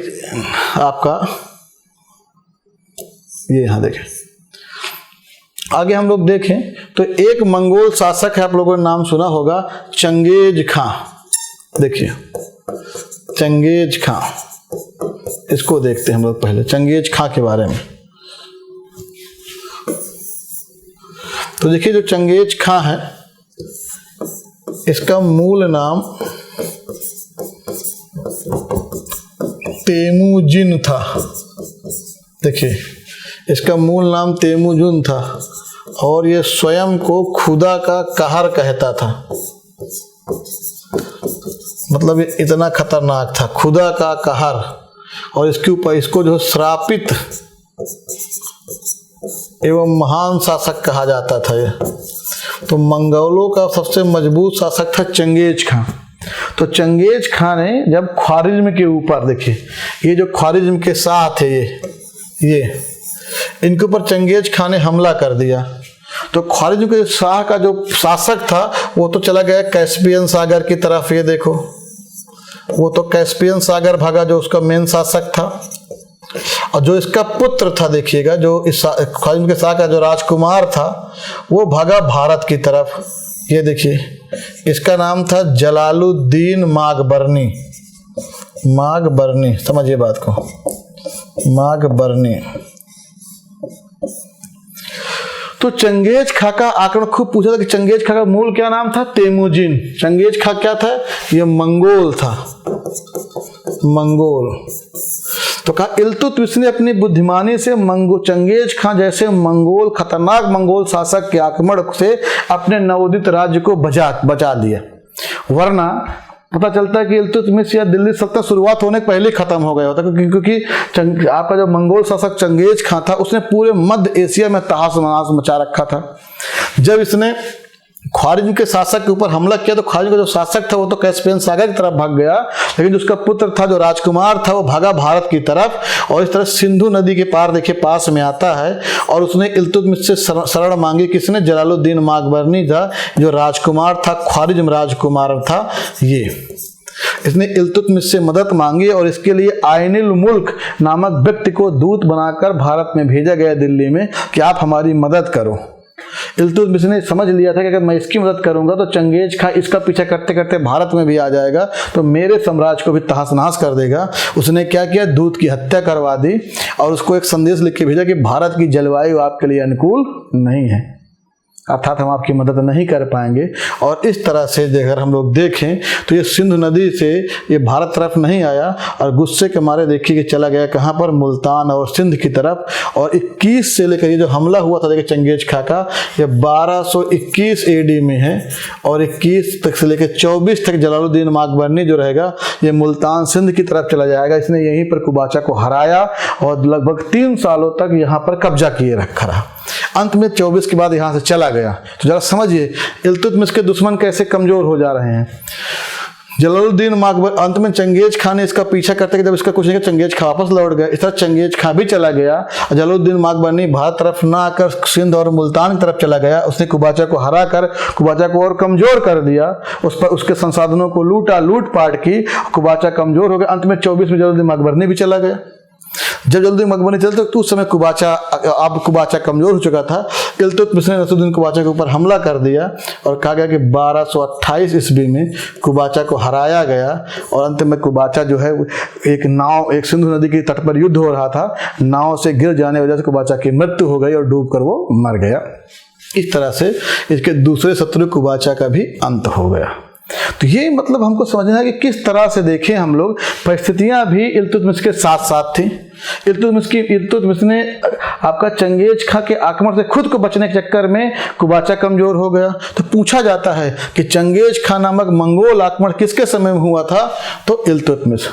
आपका ये यहाँ देखें, आगे हम लोग देखें तो एक मंगोल शासक है, आप लोगों ने नाम सुना होगा, चंगेज खां। देखिए चंगेज खां, इसको देखते हैं हम लोग पहले चंगेज खां के बारे में। तो देखिए जो चंगेज खां है इसका मूल नाम तेमुजिन था। देखिए इसका मूल नाम तेमुजिन था और ये स्वयं को खुदा का कहर कहता था। मतलब ये इतना खतरनाक था, खुदा का कहर। और इसके ऊपर इसको जो श्रापित एवं महान शासक कहा जाता था ये। तो मंगोलों का सबसे मजबूत शासक था चंगेज खां। तो चंगेज खां ने जब ख्वारिज्म के ऊपर, देखिए ये जो ख्वारिज्म के शाह थे ये इनके ऊपर चंगेज खां ने हमला कर दिया। तो ख्वारिज्म के शाह का जो शासक था वो तो चला गया कैस्पियन सागर की तरफ। ये देखो वो तो कैस्पियन सागर भागा, जो उसका मेन शासक था। और जो इसका पुत्र था, देखिएगा जो इस ख्वारिज्म के शाह का जो राजकुमार था वो भागा भारत की तरफ। ये देखिए इसका नाम था जलालुद्दीन मागबरनी। मागबरनी, समझिए बात को, मागबरनी। तो चंगेज खां का आक्रमण खूब पूछा था कि चंगेज खां का मूल क्या नाम था? तेमुजिन। चंगेज खां क्या था? ये मंगोल था, मंगोल। तो कहा इल्तुतमिश ने अपनी बुद्धिमानी से चंगेज खां जैसे मंगोल, खतरनाक मंगोल शासक के आक्रमण से अपने नवोदित राज्य को बचा लिया। वरना पता चलता है कि इल्तुतमिश या दिल्ली सल्तनत शुरुआत होने के पहले ही खत्म हो गया होता, क्योंकि आपका जो मंगोल शासक चंगेज खां था उसने पूरे मध्य एशिया में तहस नहस मचा रखा था। जब इसने ख्वारिज्म के शासक के ऊपर हमला किया तो ख्वारिज्म का जो शासक था वो तो कैस्पियन सागर की तरफ भाग गया, लेकिन जो उसका पुत्र था, जो राजकुमार था, वो भागा भारत की तरफ। और इस तरह सिंधु नदी के पार, देखिए पास में आता है, और उसने इल्तुतमिश से शरण मांगी। किसने? जलालुद्दीन मागबरनी था, जो राजकुमार था, ख्वारिज्म राजकुमार था। ये इसने इल्तुतमिश से मदद मांगी और इसके लिए आइनुल मुल्क नामक व्यक्ति को दूत बनाकर भारत में भेजा गया दिल्ली में कि आप हमारी मदद करो। इल्तुतमिश ने समझ लिया था कि अगर मैं इसकी मदद करूंगा तो चंगेज खां इसका पीछा करते करते भारत में भी आ जाएगा तो मेरे साम्राज्य को भी तहस नहस कर देगा। उसने क्या किया? दूत की हत्या करवा दी और उसको एक संदेश लिख के भेजा कि भारत की जलवायु आपके लिए अनुकूल नहीं है, अर्थात हम आपकी मदद नहीं कर पाएंगे। और इस तरह से अगर हम लोग देखें तो ये सिंधु नदी से ये भारत तरफ नहीं आया और गुस्से के मारे देखिए कि चला गया कहाँ पर? मुल्तान और सिंध की तरफ। और 21 से लेकर ये जो हमला हुआ था देखिए चंगेज खां का, ये 1221 AD में है और 21 तक से लेकर 24 तक जलालुद्दीन मागबरनी जो रहेगा ये मुल्तान सिंध की तरफ चला जाएगा। इसने यहीं पर कुबाचा को हराया और लगभग 3 सालों तक यहाँ पर कब्जा किए रखा रहा। अंत में 24 के बाद यहाँ से चला गया। तो जरा समझिए इल्तुतमिश के दुश्मन कैसे कमजोर हो जा रहे हैं। जलालुद्दीन अकबर, अंत में चंगेज खान ने इसका पीछा करते कि जब इसका कुछ नहीं किया, चंगेज खां वापस लौट गया। इस तरह चंगेज खां भी चला गया। जलालुद्दीन अकबर भारत तरफ ना आकर सिंध और मुल्तान की तरफ चला गया। उसने कुबाचा को हरा कर कुबाचा को और कमजोर कर दिया, उस पर उसके संसाधनों को लूटपाट की, कुबाचा कमजोर हो गया। अंत में 24 में जलालुद्दीन अकबर ने भी चला गया। जब जलालुद्दीन अकबर ने चलते तो उस समय कुबाचा कमजोर हो चुका था। इल्तुतमिश ने नसीरुद्दीन कुबाचा के ऊपर हमला कर दिया और कहा गया कि 1228 ईस्वी में कुबाचा को हराया गया। और अंत में कुबाचा जो है एक सिंधु नदी के तट पर युद्ध हो रहा था, नाव से गिर जाने की वजह से कुबाचा की मृत्यु हो गई और डूबकर वो मर गया। इस तरह से इसके दूसरे शत्रु कुबाचा का भी अंत हो गया। तो ये मतलब हमको समझना है कि किस तरह से देखें हम लोग, परिस्थितियां भी इल्तुतमिश के साथ साथ थी। इल्तुतमिश ने आपका चंगेज खां के आक्रमण से खुद को बचने के चक्कर में कुबाचा कमजोर हो गया। तो पूछा जाता है कि चंगेज खां नामक मंगोल आक्रमण किसके समय में हुआ था? तो इल्तुतमिश।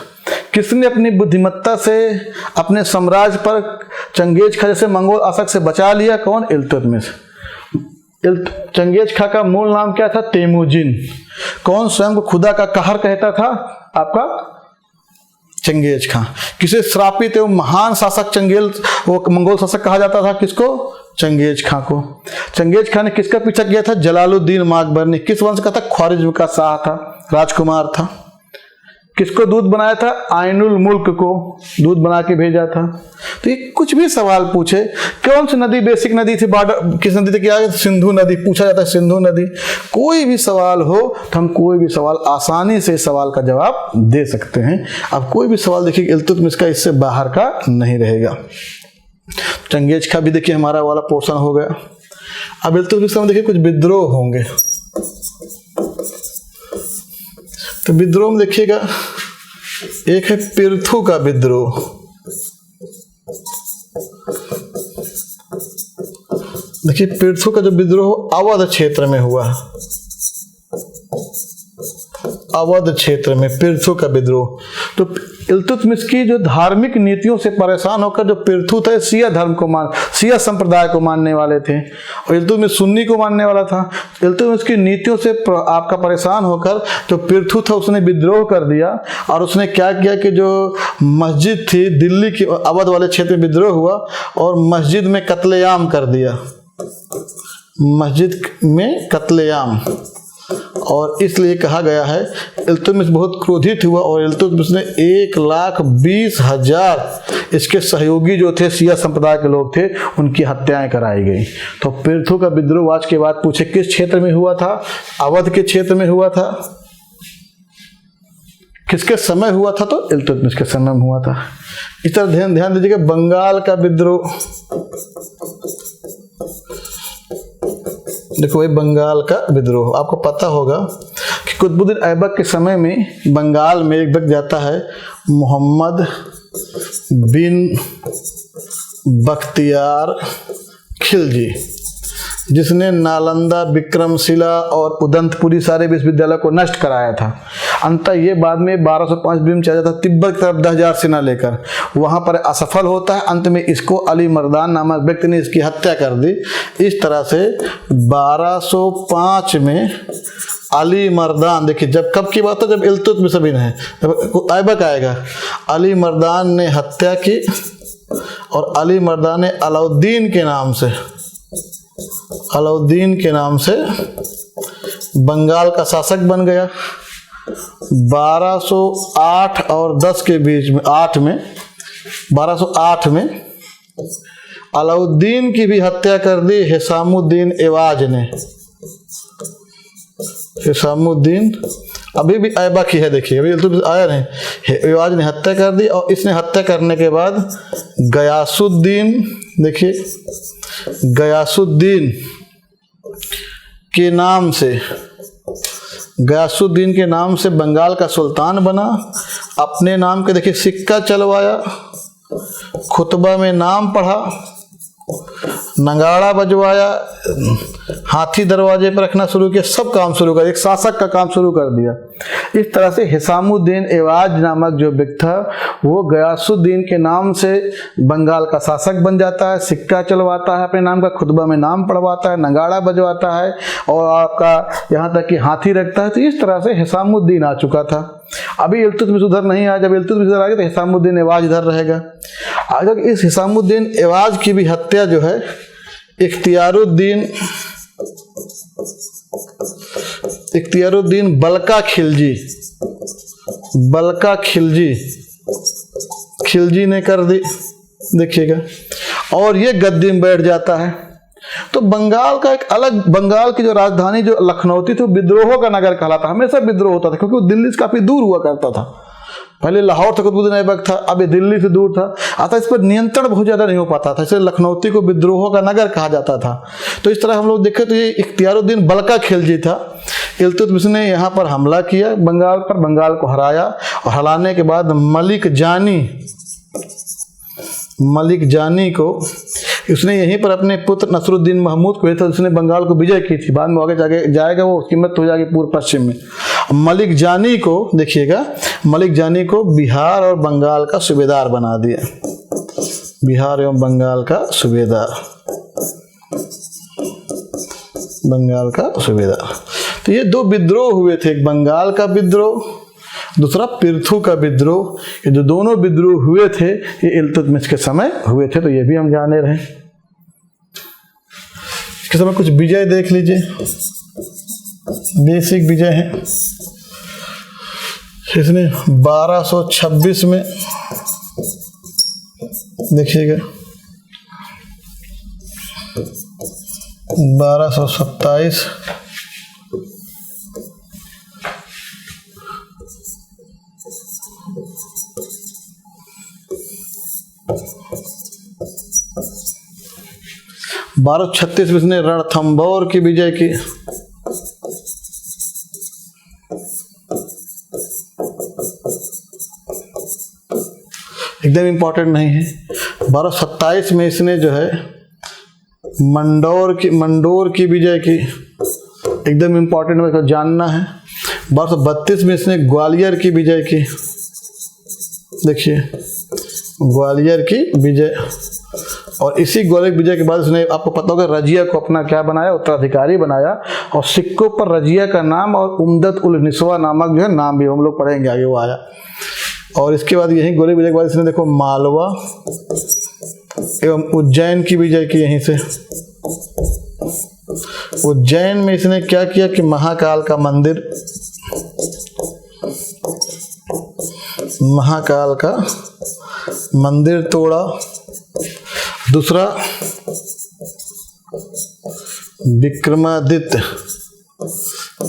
किसने अपनी बुद्धिमत्ता से अपने साम्राज्य पर चंगेज खां जैसे मंगोल आसक से बचा लिया? कौन? इल्तुतमिश। चंगेज खां का मूल नाम क्या था? तेमुजिन। कौन स्वयं को खुदा का कहर कहता था? आपका चंगेज खां। किसे श्रापित एवं महान शासक वो मंगोल शासक कहा जाता था? किसको? चंगेज खां को। चंगेज खां ने किसका पीछा किया था? जलालुद्दीन अकबर ने। किस वंश का था? ख्वारिज्म का शाह था, राजकुमार था। किसको दूत बनाया था? आइनुल मुल्क को दूत बना के भेजा था। तो ये कुछ भी सवाल पूछे, कौन सी नदी बेसिक नदी थी, बॉर्डर किस नदी तक किया गया? सिंधु नदी। पूछा जाता है सिंधु नदी। कोई भी सवाल हो तो हम कोई भी सवाल आसानी से सवाल का जवाब दे सकते हैं। अब कोई भी सवाल देखिए इल्तुतमिश का इससे बाहर का नहीं रहेगा। चंगेज खां भी देखिए हमारा वाला पोर्शन हो गया। अब इल्तुतमिश में देखिए कुछ विद्रोह होंगे। तो विद्रोह में देखिएगा, एक है पिरथु का विद्रोह। देखिए पिरथु का जो विद्रोह अवध क्षेत्र में हुआ, अवध क्षेत्र में पिरथु का विद्रोह। तो इल्तुतमिश की जो धार्मिक नीतियों से परेशान होकर जो पिरथु थे शिया संप्रदाय को मानने वाले थे और इल्तुतमिश सुन्नी को मानने वाला था। इल्तुतमिश की नीतियों से आपका परेशान होकर जो पिरथु था उसने विद्रोह कर दिया और उसने क्या किया कि जो मस्जिद थी दिल्ली की अवध वाले क्षेत्र में विद्रोह हुआ और मस्जिद में कत्लेआम कर दिया, मस्जिद में कत्लेआम। और इसलिए कहा गया है इल्तुतमिश बहुत क्रोधित हुआ और इल्तुतमिश ने 1,20,000 इसके सहयोगी जो थे शिया संप्रदाय के लोग थे उनकी हत्याएं कराई गई। तो पिरथु का विद्रोह आज के बाद पूछे किस क्षेत्र में हुआ था? अवध के क्षेत्र में हुआ था। किसके समय हुआ था? तो इल्तुतमिश के समय में हुआ था। इस तरह ध्यान दीजिएगा बंगाल का विद्रोह। देखो ये बंगाल का विद्रोह। आपको पता होगा कि कुतुबुद्दीन ऐबक के समय में बंगाल में एक व्यक्ति जाता है मोहम्मद बिन बख्तियार खिलजी, जिसने नालंदा, विक्रमशिला और उदंतपुरी सारे विश्वविद्यालय को नष्ट कराया था। अंततः ये बाद में 1205 में चला जाता तिब्बत की तरफ 10,000 सेना लेकर, वहाँ पर असफल होता है। अंत में इसको अली मर्दान नामक व्यक्ति ने इसकी हत्या कर दी। इस तरह से 1205 में अली मर्दान, देखिए जब कब की बात है, जब इल्तुतमिश अभी है, जब ऐबक आएगा, अली मर्दान ने हत्या की और अली मर्दान ने अलाउद्दीन के नाम से बंगाल का शासक बन गया। 1208 और 10 के बीच में 1208 में अलाउद्दीन की भी हत्या कर दी हिसामुद्दीन एवाज ने। हिसामुद्दीन अभी भी ऐबक ही है, देखिए अभी तो आया नहीं। एवाज ने हत्या कर दी और इसने हत्या करने के बाद गयासुद्दीन, देखिए गयासुद्दीन के नाम से बंगाल का सुल्तान बना। अपने नाम के देखिए सिक्का चलवाया, खुतबा में नाम पढ़ा, नगाड़ा बजवाया, हाथी दरवाजे पर रखना शुरू किया, सब काम शुरू कर, एक शासक का काम शुरू कर दिया। इस तरह से हिसामुद्दीन एवाज नामक जो व्यक्ति था वो गयासुद्दीन के नाम से बंगाल का शासक बन जाता है, सिक्का चलवाता है अपने नाम का, खुतबा में नाम पढ़वाता है, नगाड़ा बजवाता है और आपका यहाँ तक कि हाथी रखता है। तो इस तरह से हिसामुद्दीन आ चुका था। अभी इल्तुतमिश उधर नहीं आया, जब इल्तुतमिश उधर आ गया तो हिसामुद्दीन एवाज इधर रहेगा। अगर इस हिसामुद्दीन एवाज की भी हत्या जो है इख्तियारुद्दीन बलका खिलजी ने कर दी, देखिएगा, और ये गद्दी में बैठ जाता है। तो बंगाल का एक अलग, बंगाल की जो राजधानी जो लखनऊ थी तो विद्रोहों का नगर कहलाता, हमेशा विद्रोह होता था क्योंकि वो दिल्ली से काफी दूर हुआ करता था। पहले लाहौर था, कुतुबुद्दीन ऐबक था, अब ये दिल्ली से दूर था, अतः इस पर नियंत्रण बहुत ज्यादा नहीं हो पाता था, इसलिए लखनऊ को विद्रोहों का नगर कहा जाता था। तो इस तरह हम लोग देखें तो ये इख्तियारुद्दीन बलका खिलजी था। इल्तुतमिश ने यहाँ पर हमला किया बंगाल पर, बंगाल को हराया और हराने के बाद मलिक जानी को उसने यहीं पर अपने पुत्र नसरुद्दीन महमूद को, था उसने बंगाल को विजय की थी, बाद में आगे जाके जाएगा वो उसकी मृत्यु हो जाएगी पूर्व पश्चिम में। मलिक जानी को देखिएगा, मलिक जानी को बिहार और बंगाल का सूबेदार बना दिया, बिहार एवं बंगाल का सूबेदार। तो ये दो विद्रोह हुए थे, एक बंगाल का विद्रोह, दूसरा पिर्थू का विद्रोह। ये जो दोनों विद्रोह हुए थे ये इल्तुतमिश के समय हुए थे, तो ये भी हम जाने रहे। इसके समय कुछ विजय देख लीजिए, बेसिक विजय है। इसने 1226 में देखिएगा, 1227 1236 में इसने रणथंभौर की विजय की। एकदम इंपॉर्टेंट नहीं है। 1227 में इसने जो है मंडोर की विजय की, एकदम इंपॉर्टेंट मेरे को जानना है। 1232 में इसने ग्वालियर की विजय की, देखिए ग्वालियर की विजय। और इसी ग्वालियर विजय के बाद उसने, आपको पता होगा, रजिया को अपना क्या बनाया, उत्तराधिकारी बनाया, और सिक्कों पर रजिया का नाम और उम्दत उल निस्वा नामक जो है नाम भी हम लोग पढ़ेंगे आगे, वो आया। और इसके बाद यही ग्वालियर विजय के बाद इसने देखो मालवा एवं उज्जैन की विजय की। यहीं से उज्जैन में इसने क्या किया कि महाकाल का मंदिर तोड़ा। दूसरा विक्रमादित्य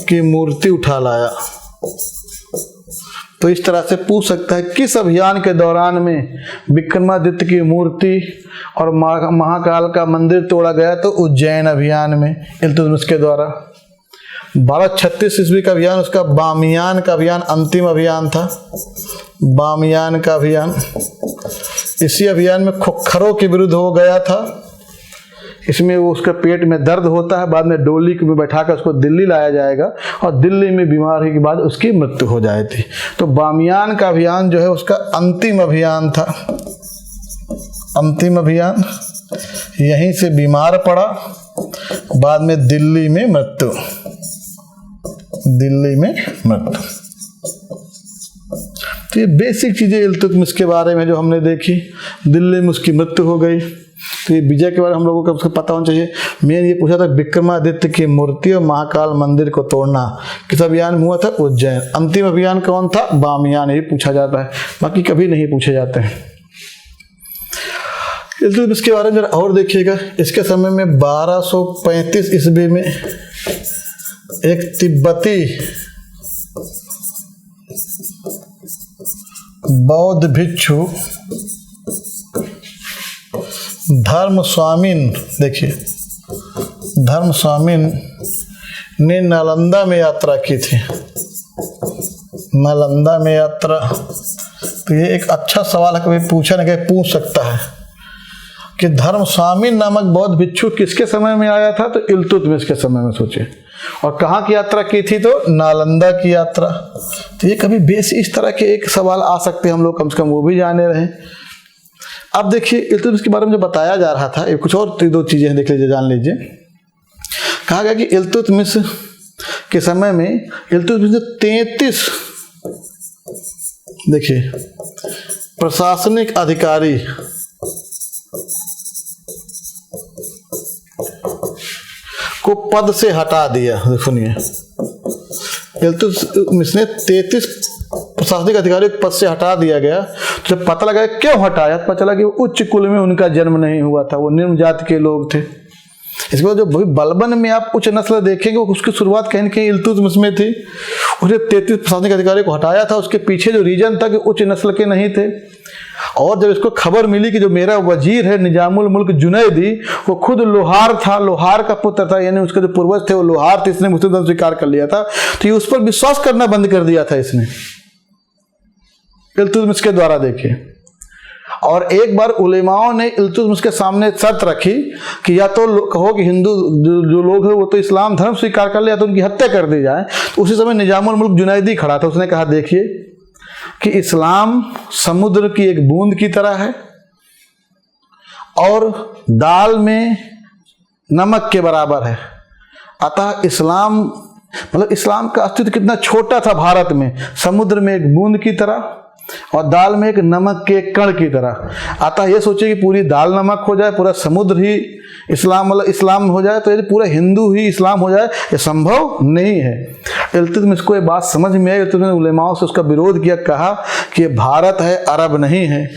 की मूर्ति उठा लाया। तो इस तरह से पूछ सकता है किस अभियान के दौरान में विक्रमादित्य की मूर्ति और महाकाल का मंदिर तोड़ा गया, तो उज्जैन अभियान में इल्तुतमिश के द्वारा। 1236 ईस्वी का अभियान, उसका बामियान का अभियान अंतिम अभियान था, बामियान का अभियान। इसी अभियान में खोखरों के विरुद्ध हो गया था। इसमें वो उसके पेट में दर्द होता है, बाद में डोली में बैठाकर उसको दिल्ली लाया जाएगा और दिल्ली में बीमार होने के बाद उसकी मृत्यु हो जाए थी। तो बामियान का अभियान जो है उसका अंतिम अभियान था। अंतिम अभियान, यहीं से बीमार पड़ा, बाद में दिल्ली में मृत्यु। तो ये बेसिक चीजें इल्तुतमिश के बारे में जो हमने देखी। दिल्ली में उसकी मृत्यु हो गई। तो ये विजय के बारे में हम लोगों को उसको पता होना चाहिए। मेन ये पूछा था विक्रमादित्य की मूर्ति और महाकाल मंदिर को तोड़ना किस अभियान में हुआ था? उज्जैन। अंतिम अभियान कौन था? बामियान। ये पूछा जाता है, बाकी कभी नहीं पूछे जाते हैं। इसके बारे में जरा और देखिएगा। इसके समय में 1235 ईस्वी में एक तिब्बती बौद्ध भिक्षु धर्मस्वामिन, देखिए धर्मस्वामिन ने नालंदा में यात्रा की थी। नालंदा में यात्रा, तो ये एक अच्छा सवाल है, कभी पूछा नहीं, कभी पूछ सकता है कि धर्मस्वामिन नामक बौद्ध भिक्षु किसके समय में आया था? तो इल्तुतमिश के समय में। सोचिए और कहाँ की यात्रा की थी? तो नालंदा की यात्रा। तो ये कभी बेस इस तरह के एक सवाल आ सकते हैं, हम लोग कम से कम वो भी जाने रहे। अब देखिए इल्तुतमिश के बारे में जो बताया जा रहा था, कुछ और 2 चीजें देख लीजिए, जान लीजिए। कहा गया कि इल्तुतमिश के समय में इल्तुतमिश ने 33 देखिए प्रशासनिक अधिकारी को पद से हटा दिया। सुनिए, इल्तुतमिश ने 33 प्रशासनिक अधिकारियों को पद से हटा दिया गया। तो जब पता लगा क्यों हटाया, पता चला कि उच्च कुल में उनका जन्म नहीं हुआ था, वो निम्न जाति के लोग थे। इसके बाद जो बलबन में आप उच्च नस्ल देखेंगे, उसकी शुरुआत कहीं न कहीं इल्तुतमिश में थी। उसने 33 प्रशासनिक अधिकारियों को हटाया था। उसके पीछे जो रीजन था कि उच्च नस्ल के नहीं थे। और जब इसको खबर मिली कि जो मेरा वजीर है निजामुल मुल्क जुनैदी, वो खुद लोहार था, लोहार का पुत्र था, यानी उसके जो पूर्वज थे वो लोहार थे, इसने मुस्लिम धर्म स्वीकार कर लिया था। तो ये उस पर विश्वास करना बंद कर दिया था इसने, इल्तुतमिश के द्वारा। देखिए, और एक बार उलेमाओं ने इल्तुतमिश के सामने शर्त रखी कि या तो कहो कि हिंदू जो लोग हैं वो तो इस्लाम धर्म स्वीकार कर लिया, तो उनकी हत्या कर दी जाए। तो उसी समय निजामुल मुल्क जुनैदी खड़ा था। उसने कहा देखिए कि इस्लाम समुद्र की एक बूंद की तरह है और दाल में नमक के बराबर है। अतः इस्लाम मतलब इस्लाम का अस्तित्व कितना छोटा था भारत में, समुद्र में एक बूंद की तरह और दाल में एक नमक के कण की तरह। अतः ये सोचिए कि पूरी दाल नमक हो जाए, पूरा समुद्र ही इस्लाम मतलब इस्लाम हो जाए, तो यदि पूरा हिंदू ही इस्लाम हो जाए, ये संभव नहीं है। इल्तुतमिश को ये बात समझ में आई। इल्तुतमिश ने उलेमाओं से उसका विरोध किया, कहा कि भारत है, अरब नहीं है।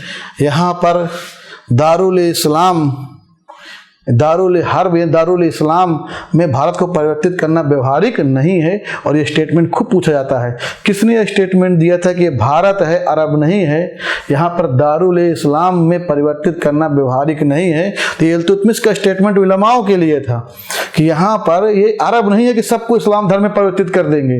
यहाँ पर दारुल इस्लाम, दारुल हर्ब या दारुल इस्लाम में भारत को परिवर्तित करना व्यवहारिक नहीं है। और ये स्टेटमेंट खूब पूछा जाता है, किसने ये स्टेटमेंट दिया था कि भारत है, अरब नहीं है, यहाँ पर दारुल इस्लाम में परिवर्तित करना व्यवहारिक नहीं है। तो ये इल्तुतमिश का स्टेटमेंट उलमाओं के लिए था कि यहाँ पर ये अरब नहीं है कि सबको इस्लाम धर्म में परिवर्तित कर देंगे,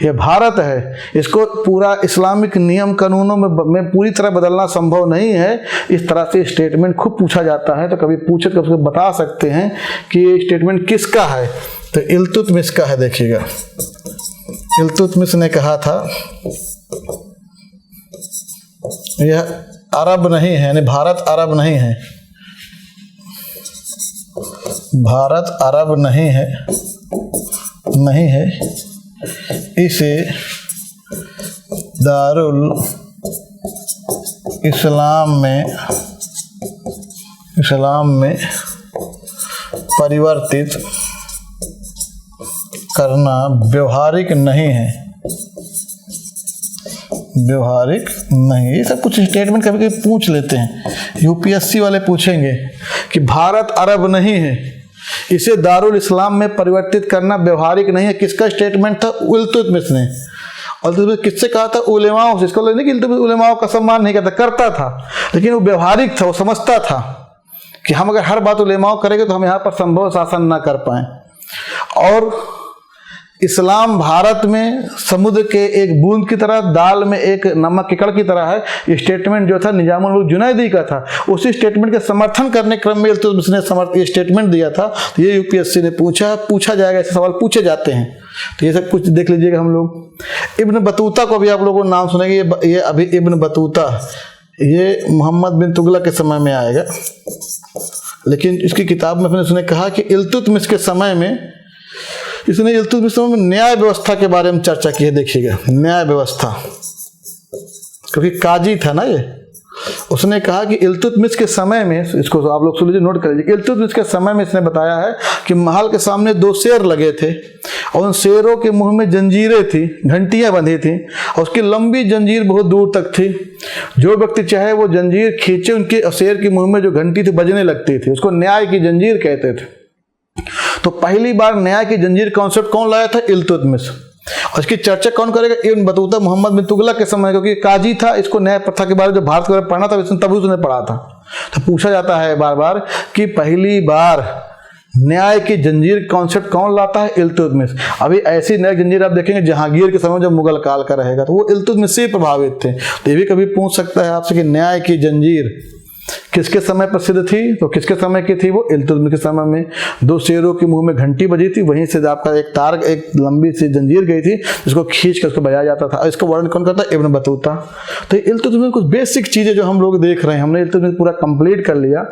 ये भारत है, इसको पूरा इस्लामिक नियम कानूनों में पूरी तरह बदलना संभव नहीं है। इस तरह से स्टेटमेंट खूब पूछा जाता है। तो कभी पूछे तो उसको बता सकते हैं कि ये स्टेटमेंट किसका है? तो इल्तुतमिश का है। देखिएगा, इल्तुतमिश ने कहा था यह अरब नहीं है, यानी भारत अरब नहीं है, भारत अरब नहीं है, नहीं है, इसे दारुल इस्लाम में परिवर्तित करना व्यवहारिक नहीं है, व्यवहारिक नहीं। ये सब कुछ स्टेटमेंट कभी कभी पूछ लेते हैं, यूपीएससी वाले पूछेंगे कि भारत अरब नहीं है, इसे दारुल इस्लाम में परिवर्तित करना व्यवहारिक नहीं है। किसका स्टेटमेंट था? इल्तुतमिश ने। और किससे कहा था? उलेमाओं से। इसको नहीं कि इल्तुतमिश उलेमाओं का सम्मान नहीं करता था, लेकिन वो व्यवहारिक था, वो समझता था कि हम अगर हर बात उलेमाओं करेंगे तो हम यहाँ पर संभव शासन ना कर पाए। और इस्लाम भारत में समुद्र के एक बूंद की तरह, दाल में एक नमक के कण की तरह है। ये स्टेटमेंट जो था निजामुल मुल्क जुनैदी का था। उसी स्टेटमेंट के समर्थन करने क्रम में इल्तुतमिश ने ये स्टेटमेंट दिया था। तो ये यूपीएससी ने पूछा जाएगा, ऐसे सवाल पूछे जाते हैं। तो ये सब कुछ देख लीजिएगा हम लोग। इब्न बतूता को भी आप लोगों को नाम सुनेंगे। ये अभी इब्न बतूता ये मोहम्मद बिन तुगलक के समय में आएगा, लेकिन इसकी किताब में उसने कहा कि इल्तुतमिश के समय में, इसने इल्तुतमिश में न्याय व्यवस्था के बारे में चर्चा की है। देखिएगा, न्याय व्यवस्था, क्योंकि काजी था ना ये। उसने कहा कि इल्तुतमिश के समय में, इसको आप लोग सुन लीजिए, नोट कर लीजिए। इल्तुतमिश के समय में इसने बताया है कि महल के सामने 2 शेर लगे थे और उन शेरों के मुंह में जंजीरें थी, घंटियां बंधी थी और उसकी लंबी जंजीर बहुत दूर तक थी। जो व्यक्ति चाहे वो जंजीर खींचे, उनके शेर के मुंह में जो घंटी थी बजने लगती थी। उसको न्याय की जंजीर कहते थे। तो पहली बार न्याय की जंजीर कॉन्सेप्ट कौन लाया था? इल्तुतमिश। और इसकी चर्चा कौन करेगा? इब्न बतूता मोहम्मद बिन तुगलक के समय, क्योंकि काजी था, इसको न्याय प्रथा के बारे में जो भारत के बारे में पढ़ना था तभी उसने पढ़ा था। तो पूछा जाता है बार बार कि पहली बार न्याय की जंजीर कॉन्सेप्ट कौन लाता है? इल्तुतमिश। अभी ऐसी न्याय जंजीर आप देखेंगे जहांगीर के समय जब मुगल काल का रहेगा, तो वो इल्तुतमिश से प्रभावित थे। तो ये भी कभी पूछ सकता है आपसे कि न्याय की जंजीर किसके समय प्रसिद्ध थी? तो किसके समय की थी वो? इल्तुतमिश के समय में। 2 शेरों के मुंह में घंटी बजी थी, वहीं से आपका एक तार, एक लंबी सी जंजीर गई थी जिसको खींच कर उसको बजाया जाता था। और इसका वर्णन कौन करता है? Ibn Battuta. तो इल्तुतमिश में कुछ बेसिक चीजें जो हम लोग देख रहे हैं, हमने इल्तुतमिश पूरा कंप्लीट कर लिया।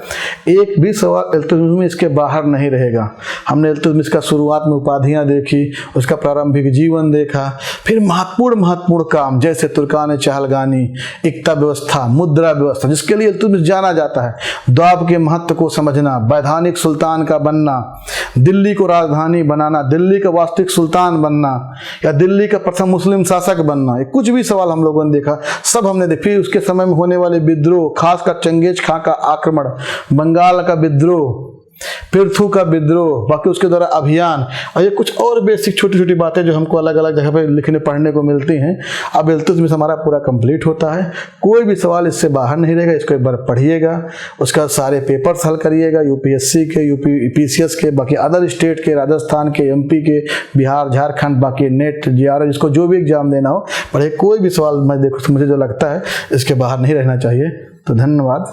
एक भी सवाल इल्तुतमिश में इसके बाहर नहीं रहेगा। हमने इल्तुतमिश का शुरुआत में उपाधियां देखी, उसका प्रारंभिक जीवन देखा, फिर महत्वपूर्ण काम जैसे तुर्कान चहलगानी, इक्ता व्यवस्था, मुद्रा व्यवस्था जिसके लिए इल्तुतमिश जाना जाता है, द्वाब के महत्व को समझना, वैधानिक सुल्तान का बनना, दिल्ली को राजधानी बनाना, दिल्ली का वास्तविक सुल्तान बनना, या दिल्ली का प्रथम मुस्लिम शासक बनना, ये कुछ भी सवाल हम लोगों ने देखा, सब हमने देखा। फिर उसके समय में होने वाले विद्रोह, खासकर चंगेज खां का आक्रमण, बंगाल का विद्रोह, पिरथू का विद्रोह, बाकी उसके द्वारा अभियान, और ये कुछ और बेसिक छोटी छोटी बातें जो हमको अलग अलग जगह पे लिखने पढ़ने को मिलती हैं। अब इल्तुतमिश हमारा पूरा कंप्लीट होता है। कोई भी सवाल इससे बाहर नहीं रहेगा, इसको एक बार पढ़िएगा, उसका सारे पेपर्स हल करिएगा, यूपीएससी के, पीसीएस के, बाकी अदर स्टेट के, राजस्थान के, एमपी के, बिहार, झारखंड, बाकी नेट, जीआरएफ, जिसको जो भी एग्जाम देना हो पढ़े। कोई भी सवाल मैं देखो मुझे जो लगता है इसके बाहर नहीं रहना चाहिए। तो धन्यवाद।